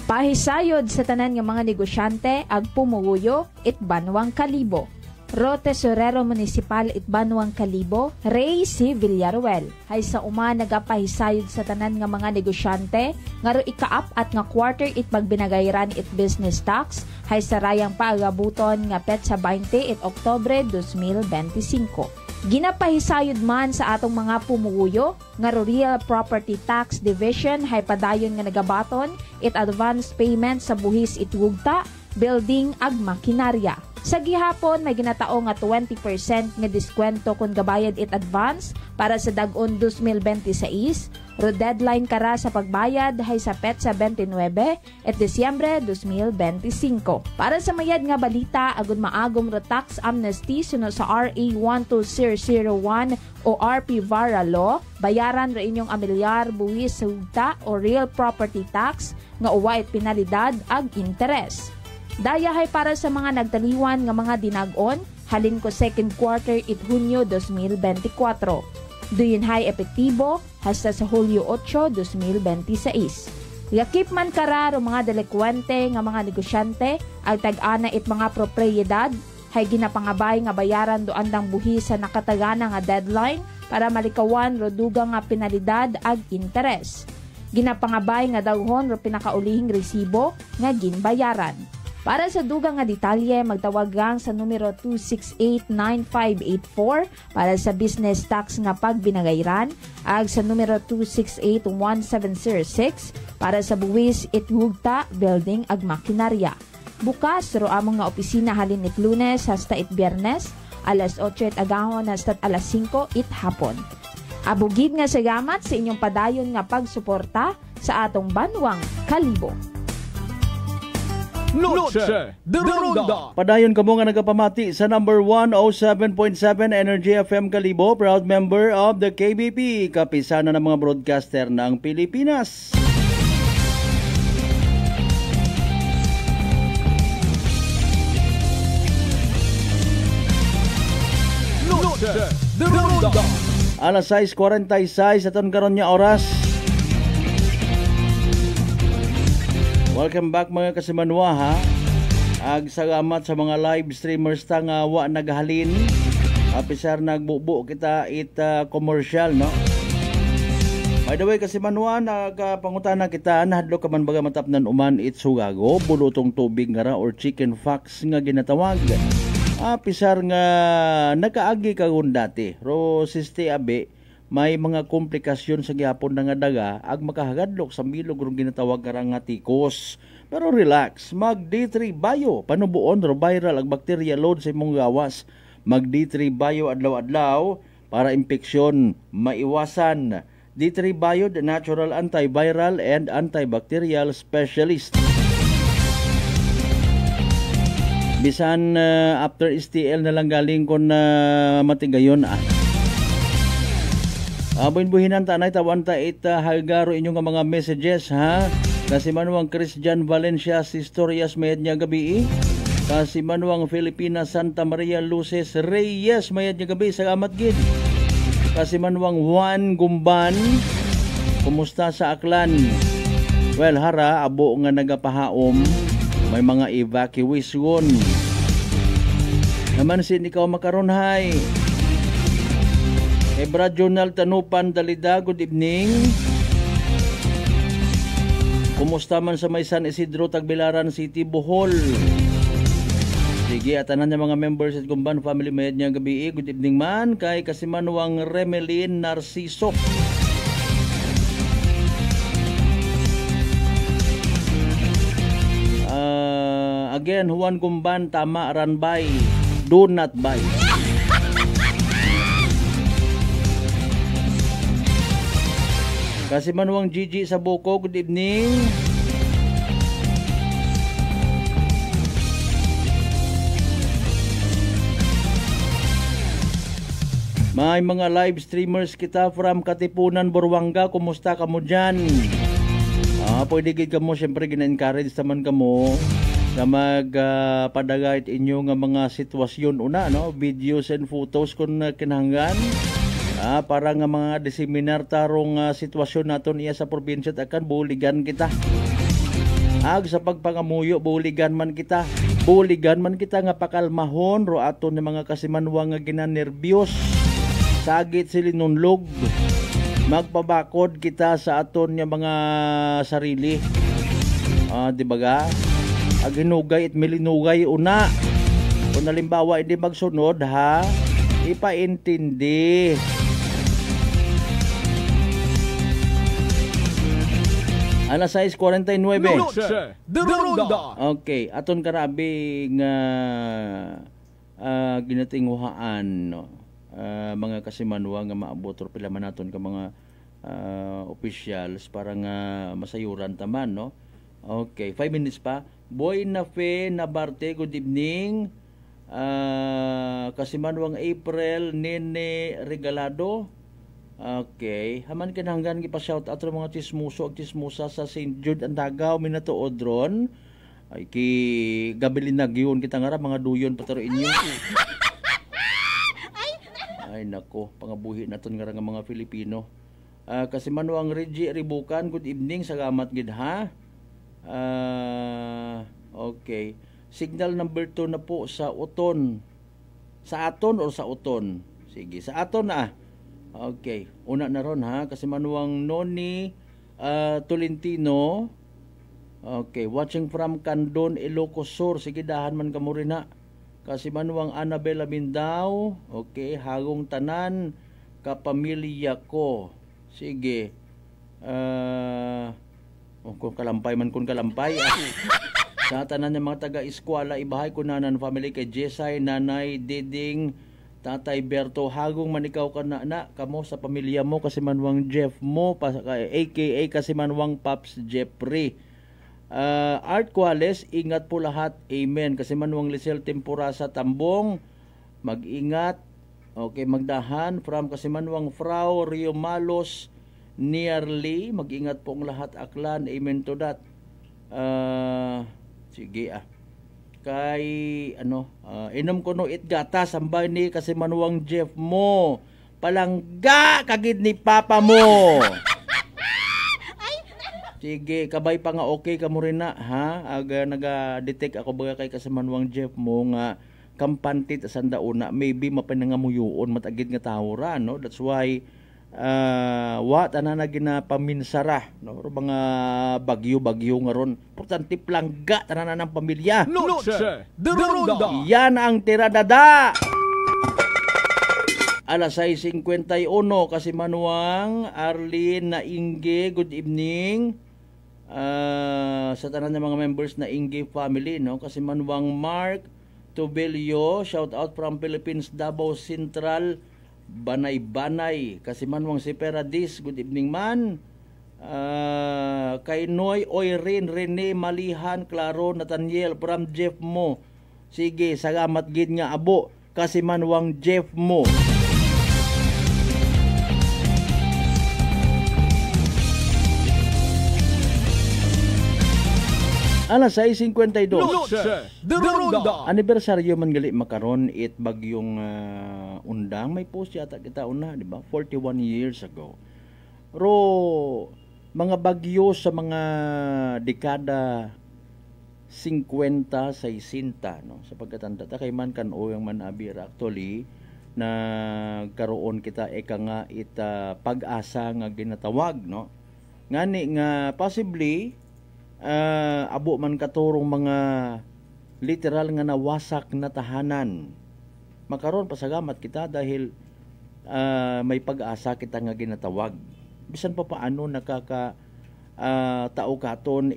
Pahisayod sa tanan nga mga negosyante ag pumuguyo itbanwang kalibo. Ro Tesorero Municipal itbanwang kalibo, Ray C. Villaruel. Hay sa uma nagapahisayod sa tanan nga mga negosyante nga ro ikaap at nga quarter it pagbinagayran it business tax hay sa rayang paagabuton nga petsa 20 it Oktubre 2025. Ginapahisayod man sa atong mga pumuguyo nga Real Property Tax Division hay padayon nga nagabaton it advance payment sa buhis itwugta, building ag makinarya. Sa gihapon may ginatao nga 20% nga diskwento kung gabayad it advance para sa dag-on 2026. Ro deadline kara sa pagbayad hay sa petsa 29 at Disyembre 2025. Para sa mayad nga balita agon maagom ro tax amnesty sunod sa RA 12001 o RP Vara Law, bayaran ra inyong amilyar buwis sa hugta o real property tax nga uwa it penalidad ag interes. Daya hay para sa mga nagtaliwan nga mga dinag-on, halin ko second quarter it Hunyo 2024. Duyon hay epektibo hasta sa Hulyo 8, 2026. Yakip man kararo mga delikwente nga mga negosyante, ang tag-ana it mga propriedad, hay ginapangabay nga bayaran do andang buhi sa nakatagana nga deadline para malikawan ro dugang nga penalidad ag interes. Ginapangabay nga daghon ro pinakaulihing resibo nga ginbayaran. Para sa dugang nga detalye, magtawag lang sa numero 268-9584 para sa business tax nga pagbinagayran, ag sa numero 268-1706 para sa buwis itwugta, building ag makinarya. Bukas, ro among nga opisina halin it Lunes hasta it Biyernes, alas 8 it agahon hasta alas 5 it hapon. Abugid nga salamat sa inyong padayon nga pagsuporta sa atong Banwang Kalibo. Noche de Ronda. Padayon kamo nga nagapamati sa number 107.7 Energy FM Kalibo, proud member of the KBP, kapisana ng mga broadcaster ng Pilipinas. Noche de Ronda. Alas 6:46 aton karon nya oras. Welcome back mga kasimanwa ha. Ag salamat sa mga live streamers ta nga wa naghalin. Apisar nagbubo kita commercial no. By the way kasimanwa nagpangutana kita nahadlo ka man baga matapnan uman it sugago, bulutong tubig nga ra or chicken fox nga ginatawag. Apisar nga nakaagi kagon dati. Ro siste abe may mga komplikasyon sa gihapon nga daga ag makahagadlok sa bilog rong ginatawag nga tikos. Pero relax, mag D3 Bio panubuon ro viral ag bacteria load sa imong gawas. Mag D3 Bio adlaw-adlaw para impeksyon maiwasan. D3 Bio, the natural antiviral and antibacterial specialist. Bisan after STL na lang galing kon matigayon buhin-buhinan tanay tawan ta halgaro inyong mga messages ha. Kasi manuang Christian Valencia Sistorias mayad niya gabi. Kasi manuang Filipina Santa Maria Luces Reyes mayad niya gabi sa amat gid. Kasi manuang Juan Gumban kumusta sa Aklan. Well hara abo nga nagapahaom may mga evacuation. Naman sin ikaw makaron hay. Brad Jonal Tanupan Dalida, good evening. Kumusta man sa may San Isidro, Tagbilaran City, Bohol. Sige, atanan niya mga members at Gumban family mayad niya gabi. Good evening man kay Kasimanuang Remelin Narciso. Again, Juan Gumban, tama, run by, do not buy. Kasi manuang Gigi sa Boko, good evening. May mga live streamers kita from Katipunan, Buruanga. Kumusta ka mo dyan? Pwede gid ka mo, syempre gina-encourage naman ka mo na magpadagay inyo nga mga sitwasyon una, no? Videos and photos kung kinahanglan. Para nga mga diseminar tarong sitwasyon naton iya sa probinsya akan buligan kita. Ag sa pagpangamuyo buligan man kita. Buligan man kita nga pakalmahon ro aton ni mga kasimanwa nga ginanerbyos. Sagit silinunlog. Magpabakod kita sa aton nga mga sarili. Di ba ga? Ag hinugay at milinugay una. Kung nalimbawa hindi magsunod ha. Ipaintindi. Alas 6:49. Noche de Ronda. Okay, aton karabi nga ginatinguhaan, no? Mga kasimanwa nga maabot or pila man naton ka mga officials para nga masayuran taman, no? Okay, 5 minutes pa. Boy Nafe Nabarte, good evening. Kasimanwang April Nene Regalado. Okay, haman kinahanggan gipa-shout out sa mga tismuso ag tismusa sa St. Jude Andagaw minatuod ron. Ay ki gabilin nagyon kita nga ra mga duyon pataro inyo. Ay nako, pangabuhi naton nga ra nga mga Filipino. Kasi manuang Reggie Ribukan, good evening, salamat gid ha. Okay. Signal number 2 na po sa Uton. Sa aton o sa Uton? Sige, sa aton na. Okay, una na ron ha, kasi manuang Noni Tolentino. Okay, watching from Candon, Ilocos Sur. Sige, dahan man ka mo rin ha. Kasi manuang Annabella Mindao. Okay, hagong tanan kapamilya ko. Sige. Kung kalampay man kung kalampay. Sa tanan ng mga taga-eskwela, ibahay ko nanan family kay Jesay, Nanay, Diding, Tatay Berto, hagong manikaw ka na kamo sa pamilya mo kasi manwang Jeff mo, aka kasi manwang Pops Jeffrey. Art Quales, ingat po lahat. Amen. Kasi manwang Lisel Temporasa Tambong, mag-ingat. Okay, magdahan. From kasi manwang Frau Rio Malos, nearly, mag-ingat po ang lahat aklan. Amen to that. Sige kay inom ko no itgata sambay ni kasi manuwang Jeff mo palangga kagid ni papa mo. Sige, kabay pa nga okay ka mo rin na ha, aga naga-detect ako baga kay kasi manuwang Jeff mo nga kampantit asanda una maybe mapanangamuyoon matagid nga tawra, no? That's why wa tanan na ginapaminsara, no? Mga bagyo nga ron. Importante plangga tanan ng pamilya. Noche de Ronda. Yan ang tiradada. Alas 6:51 kasi manuang Arlene na Inge, good evening. Sa tanan ng mga members na Inge family, no? Kasi manuang Mark Tobelio, shout out from Philippines, Davao Central, Banay-Banay. Kasi manwang si Peradis, good evening man. Kay Noy Oirin, Rene Malihan, Claro, Nathaniel, from Jeff mo. Sige, salamat gid nga abo. Kasi manwang Jeff mo. Alas 6:52. Noche de Ronda. Anibersaryo man gali makaron it bagyong undang, may post yata kita una, di ba? 41 years ago. Ro mga bagyo sa mga dekada 50, 60, no? Sa pagkatanda ta kay man kan-o yang manabir actually na karoon kita nga ita pag-asa nga ginatawag, no? Ngani nga possibly abo man katurong mga literal nga nawasak na tahanan. Makaron pasagamat kita dahil may pag-asa kita nga ginatawag. Bisan pa paano nakaka tao katon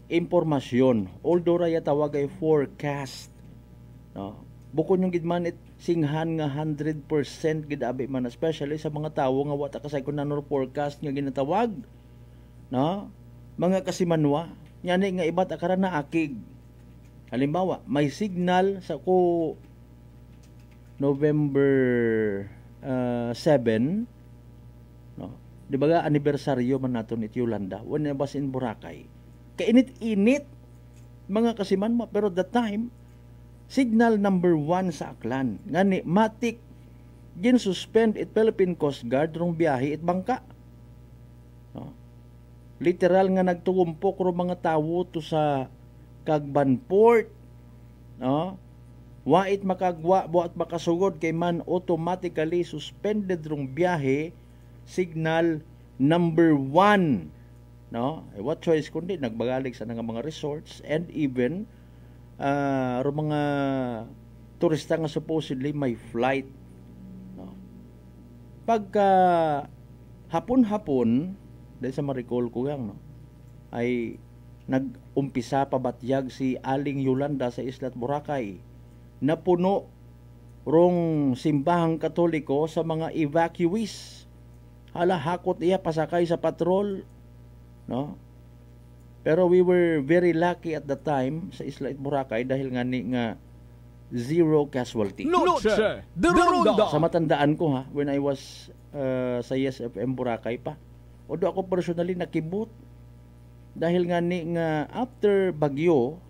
impormasyon. Although raya tawag ay forecast. No? Bukod yung gidman singhan nga 100% gidabi man, especially sa mga tao nga wata kasay kun nanor forecast nga ginatawag. No? Mga kasimanwa, nyani nga iba't akara na akig. Halimbawa, may signal sa ko November 7, no? Di ba ga anibersaryo man naton it Yolanda, when I was in Boracay. Kainit-init mga kasimanwa, pero that time signal number 1 sa Aklan. Ngani matik gin suspend it Philippine Coast Guard rong biyahe it bangka. No? Literal nga nagtugumpok ro mga tawo to sa Cagban Port, no? Wait makagwa buat makasugod kay man automatically suspended rong biyahe signal number 1, no? What choice kundi nagbagalig sa nga mga resorts and even ro mga turista nga supposedly may flight. No? Pagka hapon-hapon, dahil sa ma-recall ko yan, no? Ay nag-umpisa pabatyag si Aling Yolanda sa Isla Boracay. Napuno rong simbahang Katoliko sa mga evacuees. Hala, hakot iya pasakay sa patrol. No? Pero we were very lucky at the time sa Isla Boracay dahil nga zero casualty. Noche de Ronda. Sa matandaan ko ha, when I was sa YesFM Boracay pa. Odo ako personally nakibot. Dahil nga after bagyo,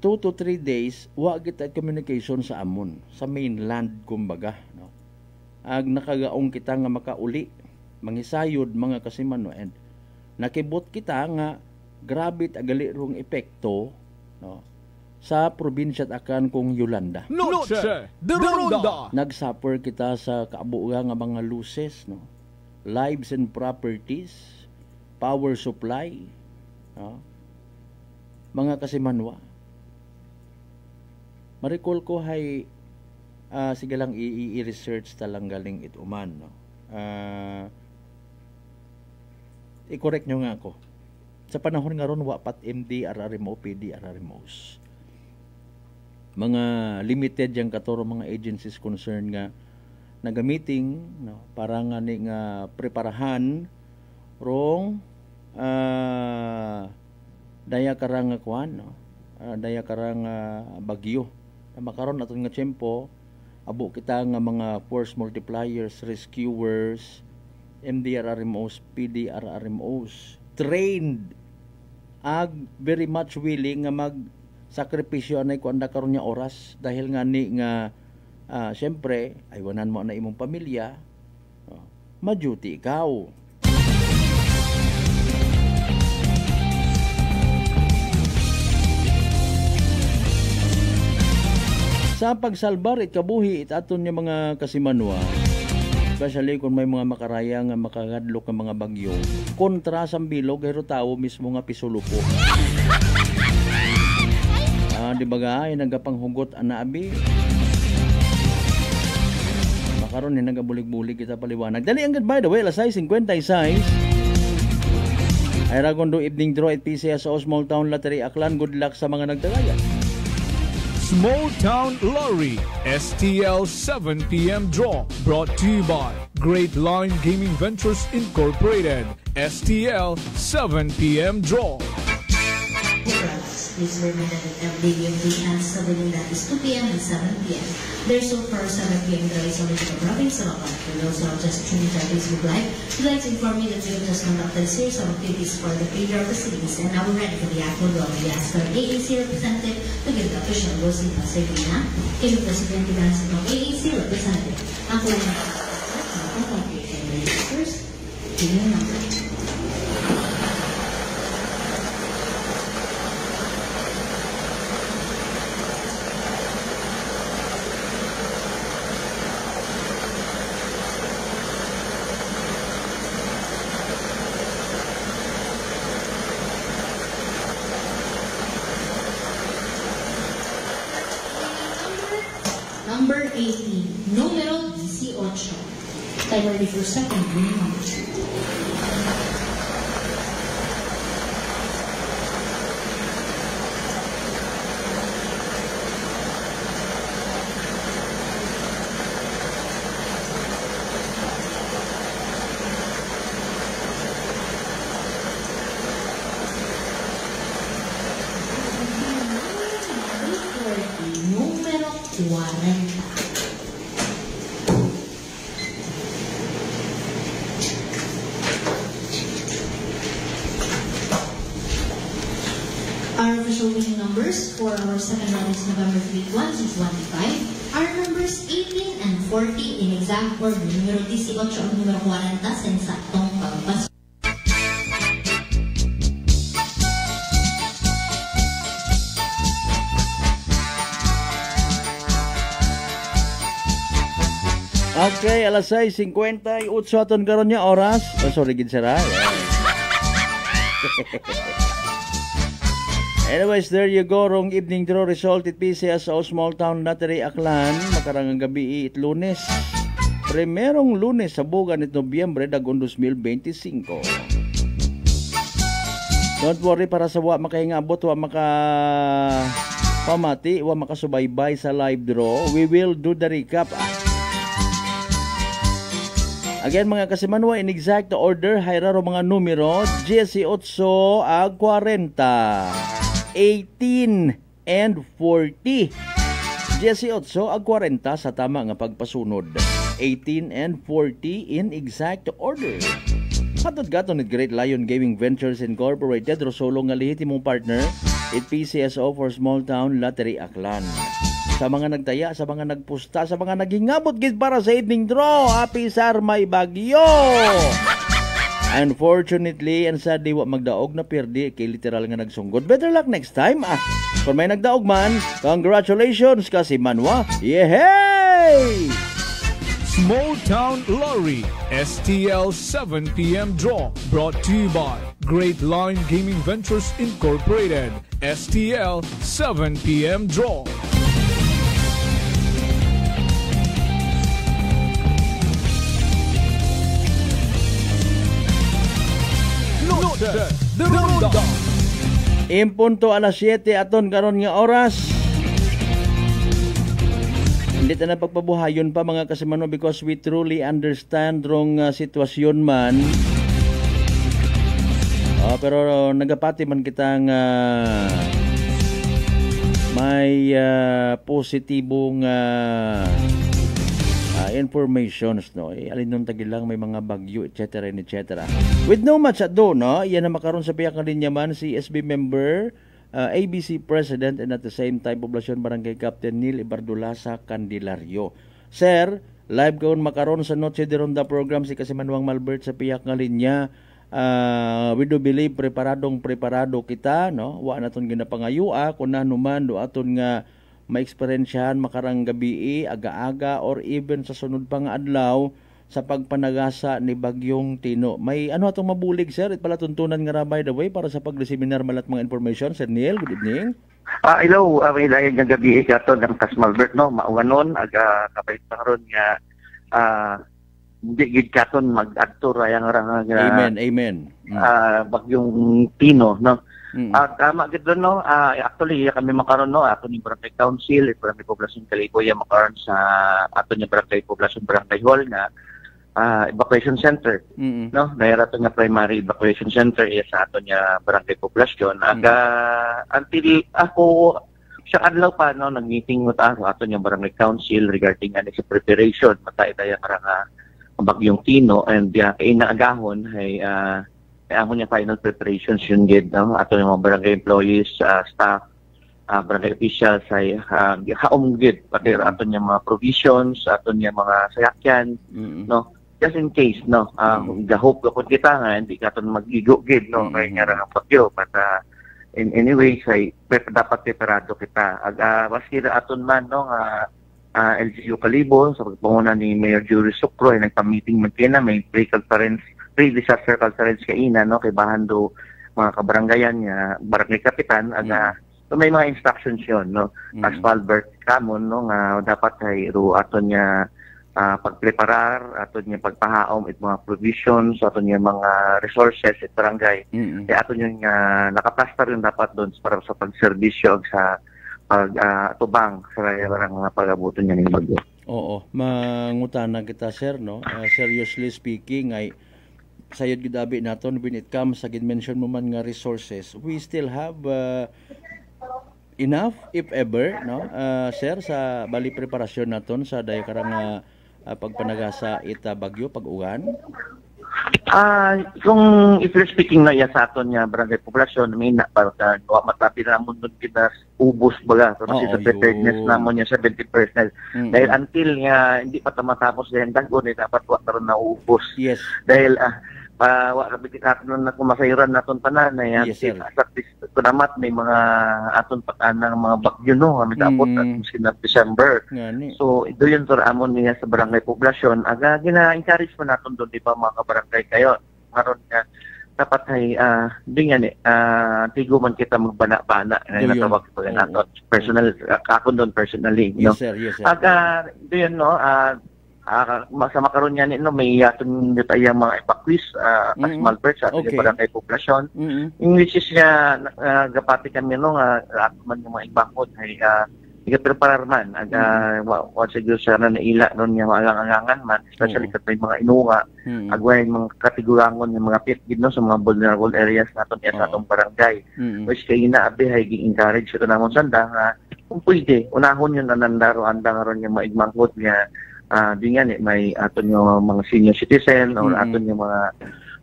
2 to 3 days, wa kita communication sa amon, sa mainland kumbaga. No? Ag nakagaong kita nga makauli, mangisayod mga kasimano, and nakibot kita nga grabe agali rong epekto, no? Sa probinsya at akan kong Yolanda. Noche de Ronda. Nagsuffer kita sa kaabuga nga mga losses, no? Lives and properties, power supply, no? Mga kasimanwa. Maricol ko hay sige lang i-research talang galing ituman, no? I-correct nyo nga ako. Sa panahon nga ron, wapat MD, RRMO, PD, RRMOs. Mga limited yung katoro mga agencies concerned nga nagamiting, no? Para nga preparahan rong daya karang kuan, no? Daya karang bagyo. Makaron aton nga tiyempo, abo kita nga mga force multipliers, rescuers, MDRRMOs, PDRRMOs, trained ag very much willing nga mag-sakripisyo anay kuanda karon nga oras dahil nga siyempre aywanan mo na imong pamilya, ma-duty ikaw. Sa pagsalbar it kabuhi it aton nga mga kasimanwa, especially kung may mga makaraya nga makagadlok ng mga bagyo, kontra sa bilog pero tao mismo nga pisulupo. Di ba ga ay nagapanghugot anaabi? Makaron ni nagabulig-bulig kita paliwanag. Dali ang by the way, alas 6:56. Ay ragondo evening draw at PCS o Small Town Lottery Aklan. Good luck sa mga nagdagaya. Small Town Lottery STL 7 p.m. draw brought to you by Great Line Gaming Ventures Incorporated. STL 7 p.m. draw. Please remember that every day we have 7 that is 2 p.m. and 7 p.m. There's so far 7 p.m. there is only the province of Aklan. For those who have just tuned into our Facebook Live, we'd like to inform you that we have just conducted a series of activities for the failure of the cities, and now we're ready for the actual draw. We ask our AAC representative to give the official goals in Pasadena. Kay Presidente Branson ng AAC representative. Ang kulang na first, give your number. Number 18, numero 18. Time ready for second green number 2. Numero 40. Our official winning numbers for our second round is November 3, 1625. Our numbers 18 and 40 in exact order. Numero 18 at numero 40 sa insaktong pagpas. Okay, alas 6:58 aton karon nya oras. Oh, sorry gid sira. Anyways, there you go. Wrong evening draw result at PCSO Small Town Lottery Aklan. Makarangang gabi it Lunes. Primerong Lunes sa bugan it Nobyembre dagon 2025. Don't worry para sa wa makaingabot, wa maka pamati, wa makasubaybay sa live draw. We will do the recap. Again mga kasimanwa, in exact order, hayraro mga numero, 18 ag 40, 18 and 40. 18 ag 40 sa tama nga pagpasunod. 18 and 40 in exact order. Hatod gato ni Great Lion Gaming Ventures Incorporated, Rosolo nga lehitimong partner, it PCSO for Small Town Lottery Aklan. Sa mga nagtaya, sa mga nagpusta, sa mga naghingabot gid para sa evening draw, happy sar may bagyo. Unfortunately, and sadly, wa magdaog na perdi kay literal nga nagsunggod. Better luck next time. Kung may nagdaog man, congratulations kasi manwa. Yehey! Small Town Lottery STL 7 p.m. draw brought to you by Great Line Gaming Ventures Incorporated. STL 7 p.m. draw. Impunto alas 7 aton karon nga oras. Hindi na pagpabuhayon pa mga kasimano because we truly understand rong sitwasyon man. Pero nagapati man kitang may positibong informations, no? Alin nung tagilang may mga bagyo, etc. etc. With no much ado, no? Iyan na makaroon sa piyak ng linyaman si SB member, ABC President, and at the same time, Poblacion Barangay Captain Neil Ibardulasa Candelario. Sir, live kaon makaroon sa Noche de Ronda program si Kasimanwang Malbert sa piyak ng linya. We do believe preparado kita, no? Wa naton ginapangayua kung nanuman do aton nga ma-experiensyahan makarang gabi, aga-aga, or even sa sunod pang adlaw sa pagpanagasa ni Bagyong Tino. May ano atong mabulig, sir? It pala tuntunan nga by the way para sa pag-seminar malat mga information. Sir Neil, good evening. Hello, may layan ng gabi ito ng Kasmalbert, no? Mauwanon, kapait pangaron nga, hindi gid katon mag-adto rayang Amen. Bagyong Tino, no? Tama gid no, actually kami makaron no ato ni Barangay Council, Barangay Poblacion Kaliboya makaron sa ato ni Barangay Poblacion Barangay Hall nga evacuation center, no? Dahil ato nga primary evacuation center sa ato niya Barangay Poblacion. Until ako sa adlaw pa no nag-meeting with ato niya Barangay Council regarding ani sa preparation matay tayo karang Bagyong Tino, and inaagahon ay ako niya final preparations yun gid, no? Ato yung mga barangay employees, staff, barangay officials ay haom gid pati ato niya mga provisions, ato niya mga sayakyan, no? Just in case, no? Hope ko kita nga hindi katon magigo gid, no? Kaya nga ra ang bagyo, but in anyway say dapat preparado kita. Maski aton man no LGU Kalibo sa pagpanguna ni Mayor Jury Sucro ay nagpa-meeting man kina, may pre-disaster conference kaina, no, kay bahando mga kabarangayan nga barangay kapitan so may mga instructions yon, no, as Albert Camon, no, nga dapat ay aton niya pagpreparar, aton niya pagpahaom it mga provisions, aton niya mga resources at barangay kaya aton niya nakaplaster yung dapat doon para sa pagserbisyo sa tubang sa barang mga pag-abuton niya ng bagyo. Oo, mangutana kita sir, no, seriously speaking ay sayod gidabi naton when it comes sa mention mo man nga resources, we still have enough if ever, no, sir, sa bali preparasyon naton sa dayo karang pagpanagasa ita bagyo pag-uwan. Kung if you're speaking na sa aton nga barangay poblasyon, may na matapi na mo nun kita ubos baga so sa preparedness namon niya 70%. Dahil until nga hindi pa matapos din dagon dapat wa karon na ubos. Yes. Dahil wa kabit aton na kumasayran naton tanan na at least kunamat may mga aton patanang mga bagyo no kami dapat at December. So ito yun sir amon niya sa barangay poblasyon aga gina-encourage mo naton doon di ba mga kabarangay kayo karon nga dapat ay di nga ni tigo man kita magbana-bana na natawag ko yan ato personal ako doon personally no. Yes sir, yes sir. Diyan no sa makaroon niya no may aton tayo mga evacuees as malperts at para kay populasyon. Which is gapati kami no ato man yung mga ibangkod ay preparar man once siguro siya na naila noon yung mga alangangan man especially kat may mga inuha agway mga kategorangon yung mga pitgid no sa mga vulnerable areas naton sa atong barangay which kay inaabi ay gi-encourage ito namon sanda nga kung pwede unahon yun anandaro andang ron yung mga igmangkot niya di nga may aton yung mga senior citizen or aton yung mga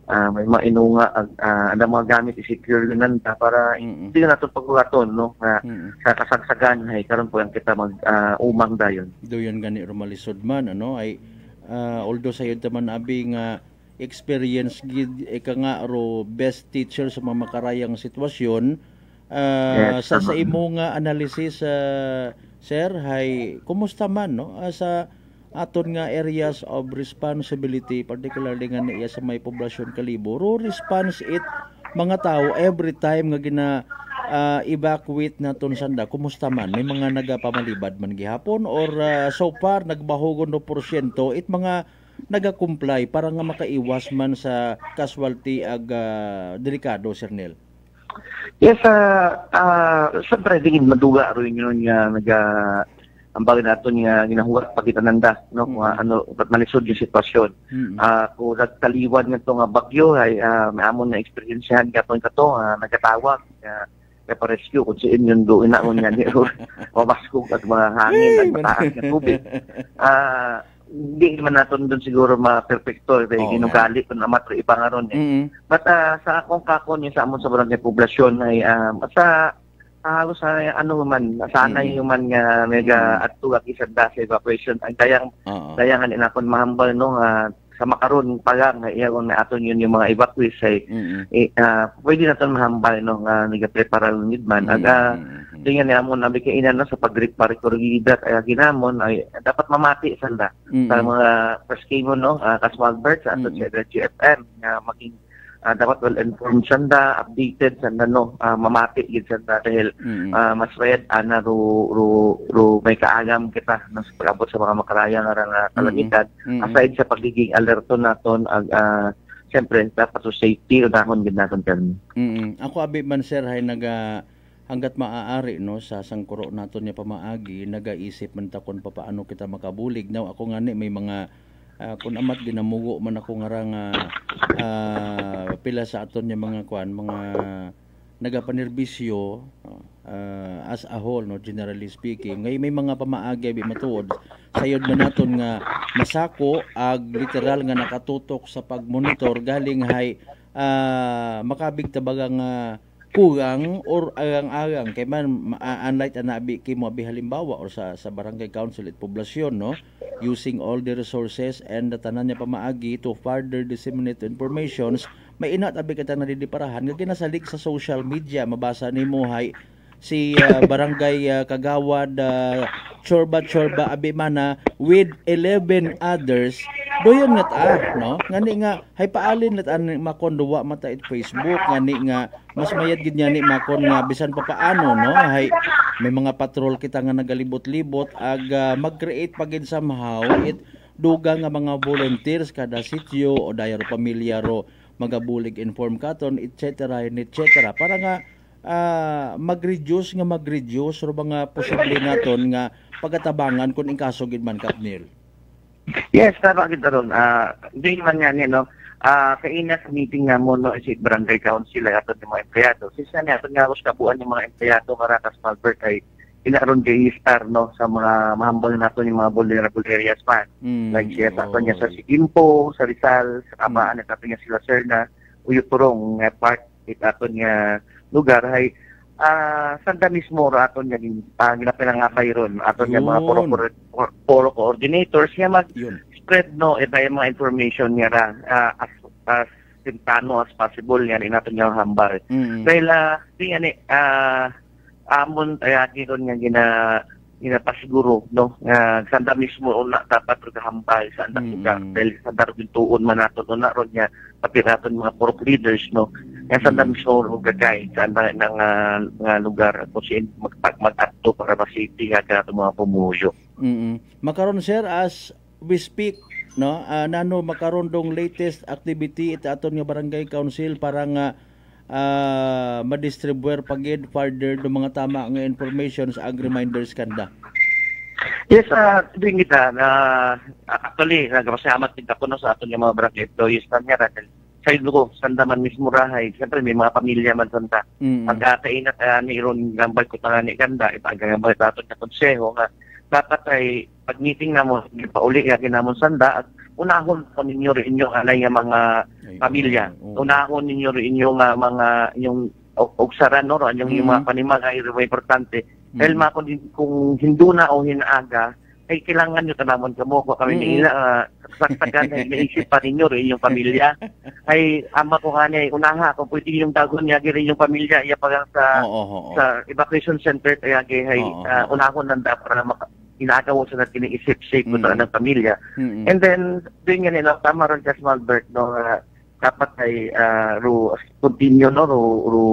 may mga inunga ang mga gamit i-secure nanda para hindi na natin pagbuhaton no sa kasagsagan ay karon po yung kita umang dayon doyon gani rumalisod man ano ay although sayod taman abi nga experience gid ika nga ro best teacher sa mga makarayang sitwasyon sa imo nga analysis sir hay kumusta man no sa aton nga areas of responsibility particularly nga niya sa may poblasyon Kalibo ro response it mga tao every time nga gina evacuate naton sanda kumusta man may mga nagapamalibad man gihapon or so far nagbahogon no porsyento it mga nagakomply para nga makaiwas man sa casualty ag delikado Sir Nel. Yes siyempre din maduga ro yun nga ang bagay nato nga ginahuwat pagitananda no kung ano malisod yung sitwasyon kung nagtaliwan nga nga bagyo ay may amon na experiencehan katon kato nagkatawag kaya pa-rescue kung si yun doon na nga ni mabaskog at mga hangin at mataas na tubig hindi man natin doon siguro ma-perfecto ginugali kung amat ipangaron but sa akong kakon yung sa amon sa barangay poblasyon ay sa halos ano man sana yung man nga mega attuga isanda sa evacuation ang dayangan inakon mahambal no sa makaron pa lang iyagon na aton yun yung mga evacuees ay pwede naton mahambal no nga nagaprepara unid man tingnan niya mo nabi kainan na sa pag-repair korigida kaya ginamon ay dapat mamati sanda sa mga first came no kaswagbert sa aton sa GFM nga maging dapat well-informed sanda, updated sanda no, mamati gid sanda dahil mas red ana ro may kaagam kita sa pag-abot sa mga makaraya nga kalamidad aside sa pagiging alerto naton siyempre dapat sa safety unahon gid naton kan. Ako abi man sir hay hanggat maaari no sa sangkuro naton nya pamaagi nagaisip man ta kon paano kita makabulig now ako ngani may mga kung amat ginamugo man ako nga pila sa aton yung mga mga nagapanerbisyo as a whole no generally speaking ngay may mga pamaagi bi matuod sayod man naton nga masako ag literal nga nakatutok sa pagmonitor galing hay makabig tabagang kugang or agang kay man unlike anabi kay mo abi halimbawa or sa barangay council at poblasyon no using all the resources and the tanan niya pamaagi to further disseminate informations may inat abi kita nadidiparahan nga ginasalik sa social media mabasa nimo hay si barangay Kagawad Chorba abi mana with 11 others doyon nga no ngani nga hay paalin lat an makon duwa mata it Facebook ngani nga mas mayad gid niya ni makon nga bisan pa paano no hay may mga patrol kita nga nagalibot-libot ag mag-create pagid somehow it duga nga mga volunteers kada sitio o dayaro pamilya ro magabulig inform katon etc para nga mag-reduce ro mga posible naton nga pagatabangan kung inkaso gid man Kapnil. Yes, tama kita ron. Hindi man nga no. Kaina sa meeting nga mo no si barangay council ay aton yung mga empleyado. Sisa niya aton nga kabuan yung mga empleyado nga rakas Malbert ay inaron kay star no sa mga mahambal naton yung mga vulnerable areas man. Like siya aton niya sa Sigimpo, sa Rizal, sa Kamaan at aton niya sila sir na Uyuturong part aton niya lugar ay sanda mismo aton nga ginapinangakay ron aton nga mga poro coordinators nga mag-spread no yung mga information niya as simplano as possible nga naton nga hambal. Dahil amon ayaki ron nga inapasiguro, no? Sanda mismo una dapat gahambal sa andang lugar. Dahil sanda rin tuon man nato na ron niya papiraton mga corp leaders, no? Kaya sanda mismo gagay sa andang ng lugar kung saan mag-acto para masiti nga ka mga pumuyo. Makaron sir, as we speak, no? Nano makaron dong latest activity ita aton nga barangay council para nga ma-distribute pagid further do mga tama nga information sa reminders kanda. Yes, doing kita na actually nagpasalamat din ako no sa aton nga mga barangay employees kanya dahil sa ko sandaman mismo rahay siyempre may mga pamilya man santa pagkatainat mayroon gambal ko tangani kanda ipagambal aton nga konseho nga dapat ay pag-meeting na mo pauli nga kinamon sanda at unahon po ninyo rin yung alay nga mga pamilya. Unahon ninyo rin yung mga yung ugsaran no yung mga panimag ay importante. Dahil kung hindu na o hinaaga ay kailangan nyo tanamon kamo ko kami nila saksagan ay naisip pa ninyo rin yung pamilya. Ay ama ko nga niya unaha kung pwede yung dagon niya rin yung pamilya iya pa sa evacuation center kaya ay unahon nanda para inagaw sa natin iniisip-sip ko ng pamilya. And then, doon nga nila, tama rin ka Smalbert, no, dapat ay continue, no,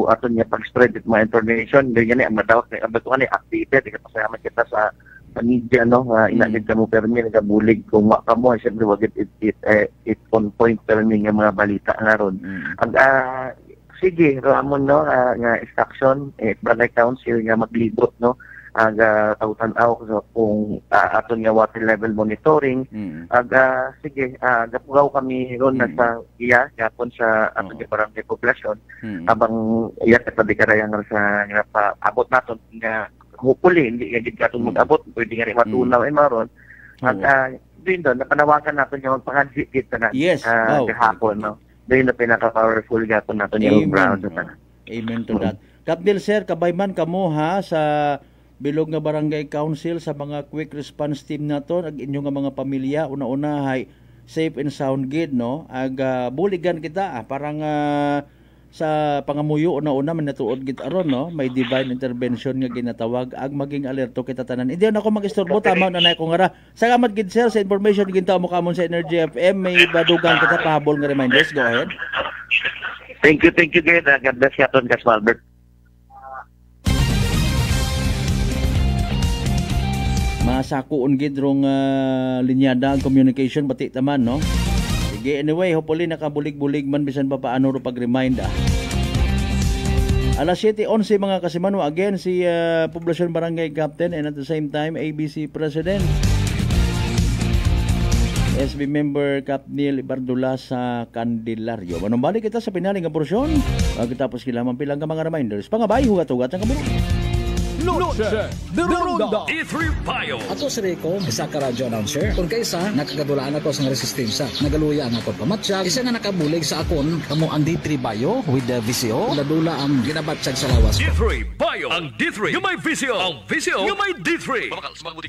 ato niya pag-spread it mga information. Doon nga niya, ang madawak na, ang batuan niya, activity, kasama kita sa media, no, inagad ka mo, pero may nagabulig kung maka mo, siyempre, wag it on point, pero may nga mga balita nga ron. Sige, Ramon, no, nga instruction, barangay council nga maglibot, no, tautan-aw kung aton nga water level monitoring sige gapugaw kami ron na sa iya yapon sa aton nga barangay population abang iya tabi-karayan sa abot naton nga hopefully hindi gid katon mag-abot pwede nga rin matunaw maron at din doon napanawagan naton nga magpangansi kita na kahapon no din na pinaka-powerful gaton naton yung ground amen to that. Kapdil sir, kabayman kamo ha sa bilog nga barangay council sa mga quick response team nato ag inyo nga mga pamilya una-una hay safe and sound gid no ag buligan kita parang sa pangamuyo una-una man natuod gid aron no may divine intervention nga ginatawag ag maging alerto kita tanan hindi na ako mag-istorbo tama na nay ko nga salamat gid sir sa information gintaw mo kamon sa Energy FM may badugang kita pahabol nga reminders go ahead. Thank you gid God bless you aton Gas Albert. Masakuon gid rong linyada ang communication pati taman no. Sige anyway hopefully nakabulig-bulig man bisan pa paano ro pag-remind Alas 7:11 mga kasimano again si Poblacion Barangay Captain and at the same time ABC President SB member Capnil Ibardula sa Candelario. Manumbalik kita sa pinaling nga porsyon. Pagkatapos kilaman pilang ka mga reminders. Pangabay hugat-hugat ang kaburo. Noche de Ronda E3 Payo. Ato si Rico, isa ka radio announcer. Kung kaysa, nakagadulaan ako sa resistensya. Nagaluya ang ako pamatsyag. Isa nga nakabulig sa akon, kamo ang D3 Payo with the VCO. Ladula ang ginabatsyag sa lawas ko. D3 Payo. Ang D3 yung may VCO. Ang VCO yung may D3.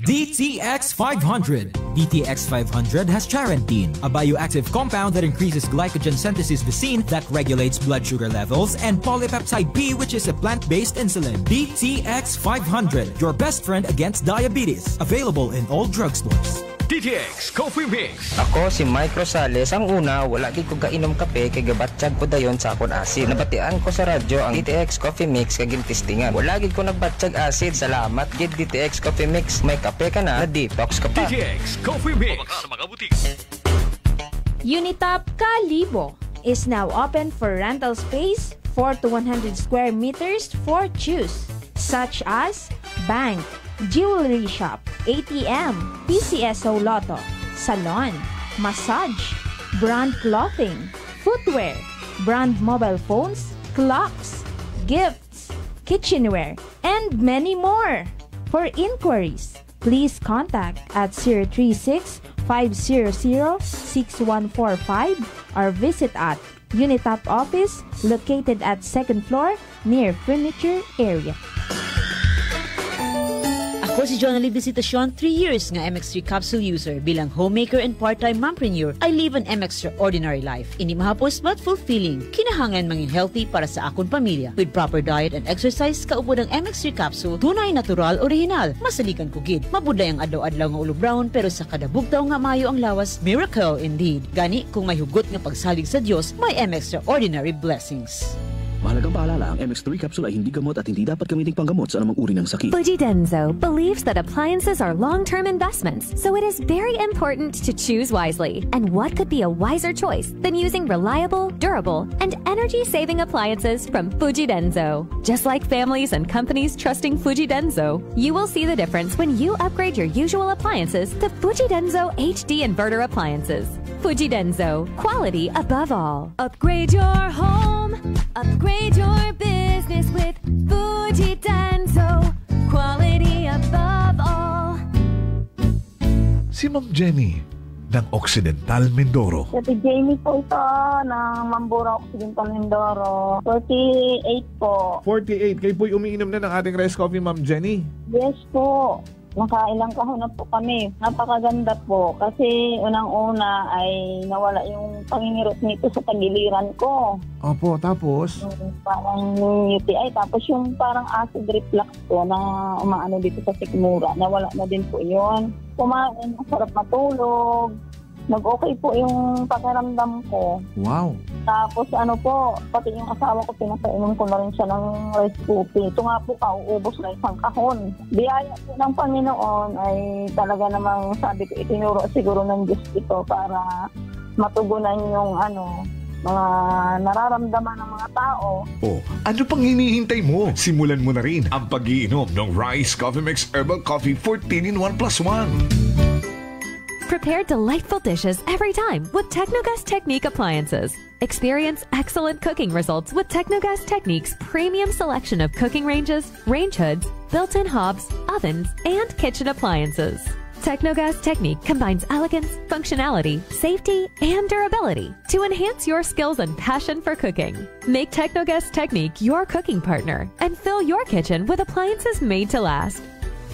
DTX 500. DTX 500 has charantine, a bioactive compound that increases glycogen synthesis vacine that regulates blood sugar levels, and polypeptide B, which is a plant-based insulin. DTX 500, your best friend against diabetes. Available in all drugstores. DTX Coffee Mix. Ako si Mike Rosales. Ang una, wala gid ko kainom kape kay gabatsyag ko dayon sa akon acid. Nabatian ko sa radyo ang DTX Coffee Mix kay gintistingan. Wala gid ko nagbatsyag acid. Salamat gid DTX Coffee Mix. May kape ka na detox ka pa. DTX Coffee Mix. Unitop Kalibo is now open for rental space 4 to 100 square meters for choose, such as bank, jewelry shop, ATM, PCSO Lotto, salon, massage, brand clothing, footwear, brand mobile phones, clocks, gifts, kitchenware, and many more. For inquiries, please contact at 036-500-6145 or visit at Unitop office located at 2nd floor near furniture area. Ako si Jonalyn Visitasyon, 3 years nga MX3 capsule user. Bilang homemaker and part-time mompreneur, I live an extraordinary life. Hindi mahapos but fulfilling. Kinahangan mangin healthy para sa akong pamilya. With proper diet and exercise, kaupod ang MX3 capsule, tunay, natural, original. Masalikan ko gid. Mabudlay ang adlaw-adlaw nga ulo brown, pero sa kada bugtaw nga mayo ang lawas, miracle indeed. Gani, kung may hugot nga pagsalig sa Dios, may extraordinary blessings. Mahalagang paalala, ang MX3 capsule ay hindi gamot at hindi dapat gamiting panggamot sa anumang uri ng sakit. Fuji Denso believes that appliances are long-term investments, so it is very important to choose wisely. And what could be a wiser choice than using reliable, durable, and energy-saving appliances from Fuji Denso? Just like families and companies trusting Fuji Denso, you will see the difference when you upgrade your usual appliances to Fuji Denso HD inverter appliances. Fuji Denso, quality above all. Upgrade your home. Upgrade your business with Fuji Denso, quality above all. Si Ma'am Jenny ng Occidental Mindoro. Si Jamie po ito ng Mambura Occidental Mindoro. 48 po. 48. Kayo po'y umiinom na ng ating rice coffee, Ma'am Jenny? Yes po. Nakailang kahon na po kami. Napakaganda po. Kasi unang-una ay nawala yung pangingirot nito sa tagiliran ko. Opo, tapos? Parang UTI. Tapos yung parang acid reflux ko na umaano dito sa sikmura. Nawala na din po yun. Kumain, masarap matulog. Nag-okay po yung pakiramdam ko. Wow. Tapos ano po, pati yung asawa ko, pinapainom ko na rin siya ng rice coffee. Ito nga po, kauubos na isang kahon. Biyaya po ng Panginoon ay talaga namang sabi ko, itinuro siguro ng Diyos ito para matugunan yung mga nararamdaman ng mga tao. Oh, ano pang hinihintay mo? Simulan mo na rin ang pag-iinom ng Rice Coffee Mix Herbal Coffee 14 in 1 plus 1. Prepare delightful dishes every time with Technogas Technique appliances. Experience excellent cooking results with Technogas Technique's premium selection of cooking ranges, range hoods, built-in hobs, ovens, and kitchen appliances. Technogas Technique combines elegance, functionality, safety, and durability to enhance your skills and passion for cooking. Make Technogas Technique your cooking partner and fill your kitchen with appliances made to last.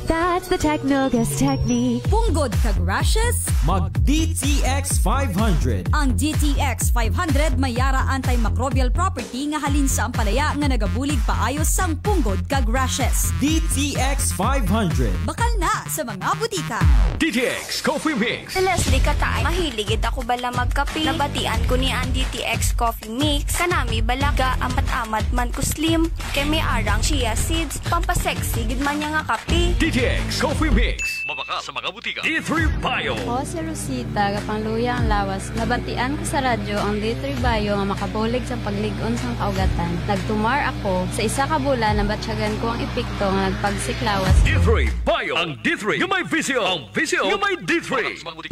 That's the Technogas Technique. Punggod kag rashes? Mag DTX 500. Ang DTX 500 may yara antimicrobial property nga halin sa ampalaya nga nagabulig paayos sang punggod kag rashes. DTX 500. Bakal na sa mga butika. DTX Coffee Mix. Leslie Katay, mahiligid ako bala magkape. Nabatian ko ni ang DTX Coffee Mix. Kanami balaga amat-amat man ko slim. Kay may arang chia seeds. Pampasexy gid man niya nga kape. DTX Coffee Mix. Mabaka sa mga butika. D3 Bio. Ako si Rosita, kapangluya ang lawas. Nabatian ko sa radyo ang D3 Bio nga makabulig sa pagligon sang kaugatan. Nagtumar ako. Sa isa ka bulan, nabatsyagan ko ang epekto nga nagpagsiklawas. D3 Bio. Ang D3 yung may visyo. Ang visyo yung may D3.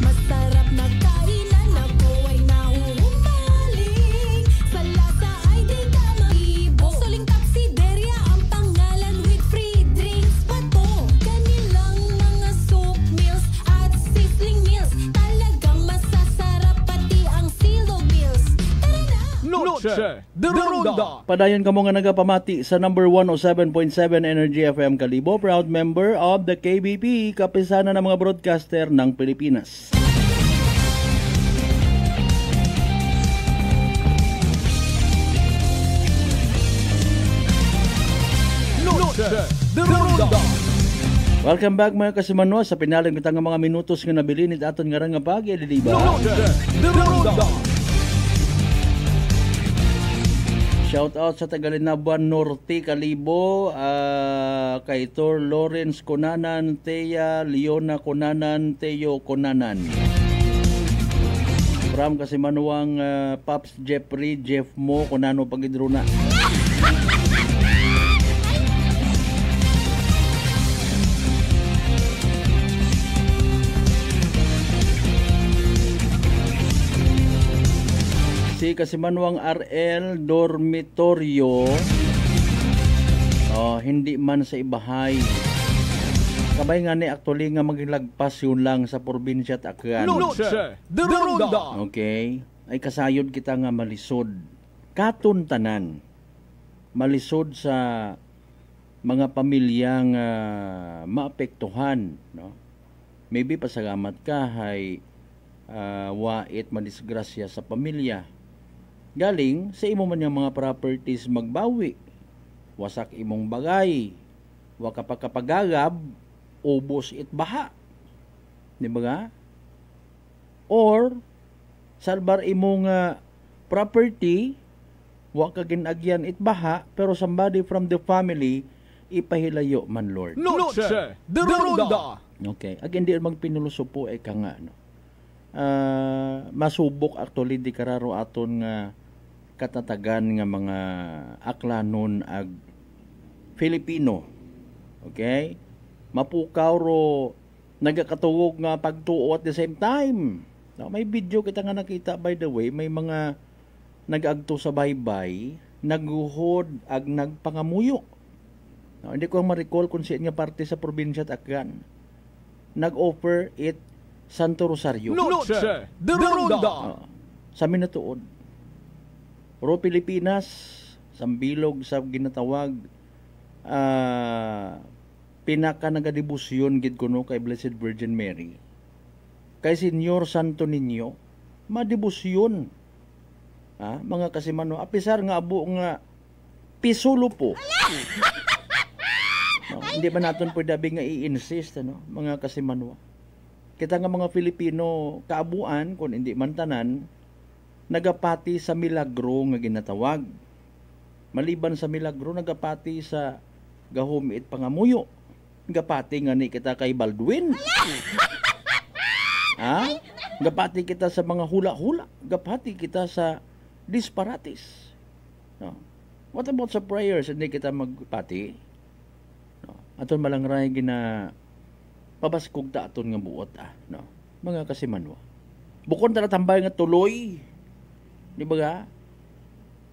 Masarap na kainan ako ay nahuhumaling. Sa lasa ay di ka maibo. Soling taxiderya ang pangalan with free drinks pa to. Kanilang mga soup meals at sizzling meals. Talagang masasarap pati ang silog meals. Tara na! Noche de Ronda. Padayon kamo nga nagapamati sa number 107.7 Energy FM Kalibo, proud member of the KBP, kapisanan ng mga broadcaster ng Pilipinas. Noche de Ronda. Welcome back mga kasimanwa sa pinalang bitang nga mga minutos nga nabilin it aton nga nga pag-ediba. Noche de Ronda. Shout out sa Tagalinabuan Norte, Kalibo, kay Tor Lawrence Conanan, Teya Leona Conanan, Teo Conanan. From Kasimanuang Pops Jeffrey, Jeff Mo, Conano Pagidruna. Si Kasimanuang RL Dormitorio, hindi man sa ibahay. Kabay nga ni actually nga maglagpas yun lang sa probinsya at Aklan. Noche de Ronda. Okay. Ay kasayod kita nga malisod. Katon tanan. Malisod sa mga pamilyang maapektuhan, no? Maybe pasalamat ka hay wait madisgrasya sa pamilya. Galing sa imo man yang mga properties magbawi. Wasak imong bagay. Wa ka pagkapagagab, ubos it baha. Di ba nga? Or salbar imong property, wa ka ginagyan it baha, pero somebody from the family ipahilayo man, Lord. Noche de Ronda. Okay. Again, di magpinuluso po ka nga, no? Masubok actually di kararo aton nga katatagan nga mga aklanon ag Filipino. Okay? Mapukaw ro nagakatuog nga pagtuo at the same time. No, may video kita nga nakita, by the way, may mga nag-agto sa baybay, naguhod ag nagpangamuyo. No, hindi ko ma-recall kung saan nga parte sa probinsya at Aklan. Nag-offer it Santo Rosario. Noche de Ronda. Sa minatuod. Ro Pilipinas, sambilog sa ginatawag pinaka nagadibusyon gid kuno kay Blessed Virgin Mary. Kay Senyor Santo Niño, madibusyon. Mga kasimano, apisar nga abo nga pisulo po. No, hindi ba natin pwede nga i-insist, ano, mga kasimanwa. Kita nga mga Filipino kaabuan, kung hindi man tanan, nagapati sa milagro nga ginatawag. Maliban sa milagro, nagapati sa gahumit pangamuyo. Nagapati nga ni kita kay Baldwin. Gapati kita sa mga hula-hula. Gapati kita sa disparates. No. What about sa prayers? Hindi kita magpati. Aton malangray gina pabaskog ta aton nga buot no, mga kasimanwa. Bukod ta tambay nga tuloy, di ba ga?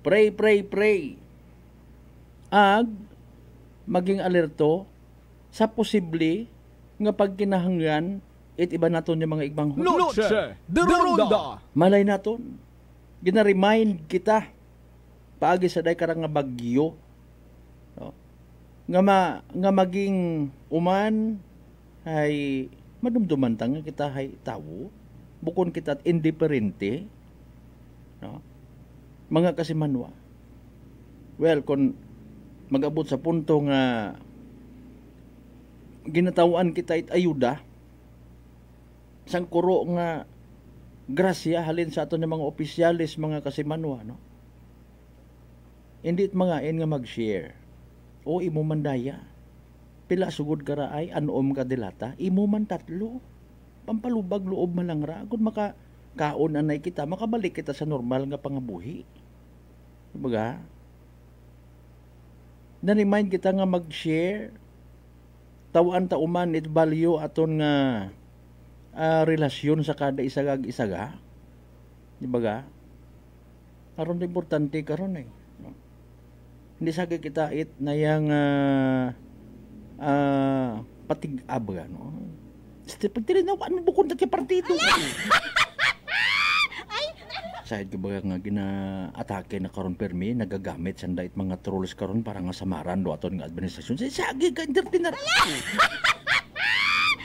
Pray ag maging alerto sa posible nga pagkinahanglan iba naton yung mga ibang Noche de Ronda. Malay naton gina-remind kita paagi sa day karang nga bagyo, no? nga maging uman ay madumduman tang kita hay tawo bukon kita indiferente, no? Mga kasimanwa. Well, kung mag-abot sa punto nga ginatawaan kita it ayuda sang kuro nga grasya halin sa aton mga opisyalis, mga kasimanwa, no? Hindi mga nga mag-share o imo mandaya. Pila sugod karaay anom ka dilata, imo man tatlo. Pampalubag loob malangra kun maka kaon anay kita, makabalik kita sa normal nga pangabuhi. Diba? Na-remind kita nga mag-share. Tawaan ta uman it value aton nga relasyon sa kada isagag-isaga. Diba? Karon importante karon eh. Hindi sagay kita it na yang patig-ab ka, no? Pagtilinawan mo bukod na partido. Sahid ko ba nga gina-atake na karon permi, nagagamit sanda it mga trolls karon para nga samaran do aton nga administrasyon. Sagi ka entertainer.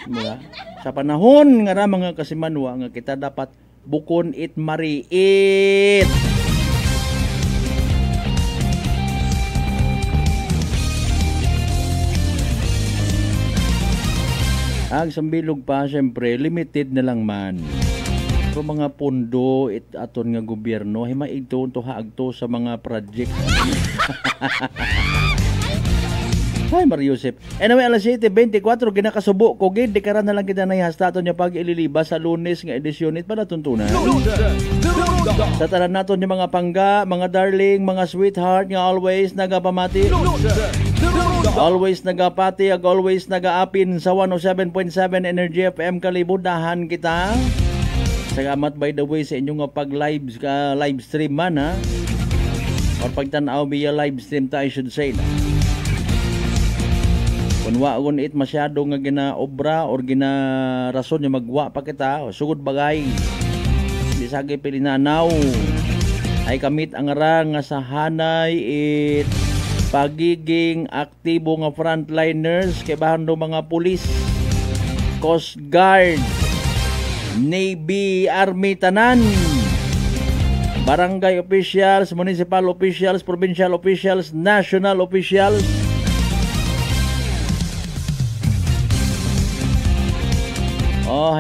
Diba? Sa panahon nga ra mga kasimanwa nga kita dapat bukon it mariit. Ang sambilog pa, siyempre, limited na lang man. Pero mga pondo, aton nga gobyerno, ay maigto to haagto sa mga project. Ay, Mario Josep. Anyway, alas 7:24, ginakasubo ko, gid, di karan na lang kita naihasta aton niya pag ililiba sa Lunes nga edisyon, it pala tuntunan. Sa tanan naton yung mga pangga, mga darling, mga sweetheart, nga always nagapamati. Always nagapati, ag always nagaapin sa 107.7 Energy FM kalibudahan kita. Salamat by the way sa inyong pag-live stream man, ha? Or pagtanaw via live stream ta, I should say. Kung waon it masyado nga ginaobra or ginarason yung magwa pa kita, sugod bagay. Di sagay pilinanaw. Ay kamit ang arang nga sa hanay it pagiging aktibo nga frontliners kay bahan do mga pulis, Coast Guard, Navy, Army tanan, barangay officials, municipal officials, provincial officials, national officials.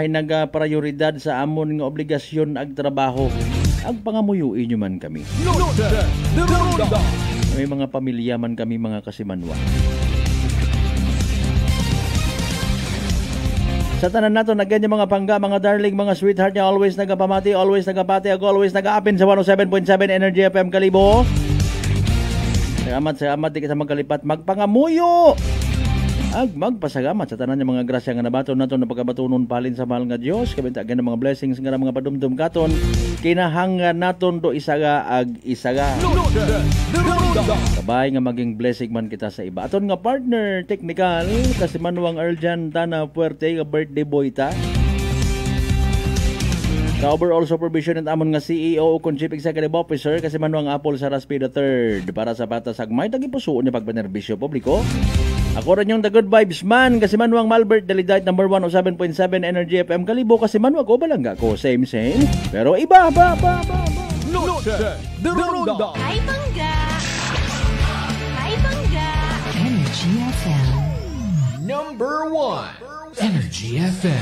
Hay naga-prioridad sa amon nga obligasyon ag trabaho. Ag pangamuyuin nyo man kami. May mga pamilya man kami mga kasimanwa. Sa tanan nato na ganyan mga pangga, mga darling, mga sweetheart niya, always nagapamati, always nagapati, ag always nag-aapin sa 107.7 Energy FM Kalibo. Salamat, di ka sa magkalipat. Magpangamuyo! Ag magpasalamat sa tanan ng mga grasya nga nabaton nato na pagkabatunon palin sa mahal nga Dios. Kabintagan ng mga blessings nga mga padumdum katon. Kinahanglan naton do isaga ag isaga. Kabay nga maging blessing man kita sa iba. Aton nga partner technical kasi Manuang Arjan Tana Puerte nga birthday boy ta. Sa overall supervision at amon nga CEO o Chief Executive Officer kasi Manuang Apple sa Raspi III para sa patasag may tagipusoon niya pagpanerbisyo publiko. Ako rin yung The Good Vibes Man kasi Manuang Malbert Delidite number 107.7 Energy FM Kalibo kasi Manuang ko balangga ko same pero iba ba Noche de Ronda. Hi Bangga! Hi Bangga! Energy FM. Number 1 Energy FM.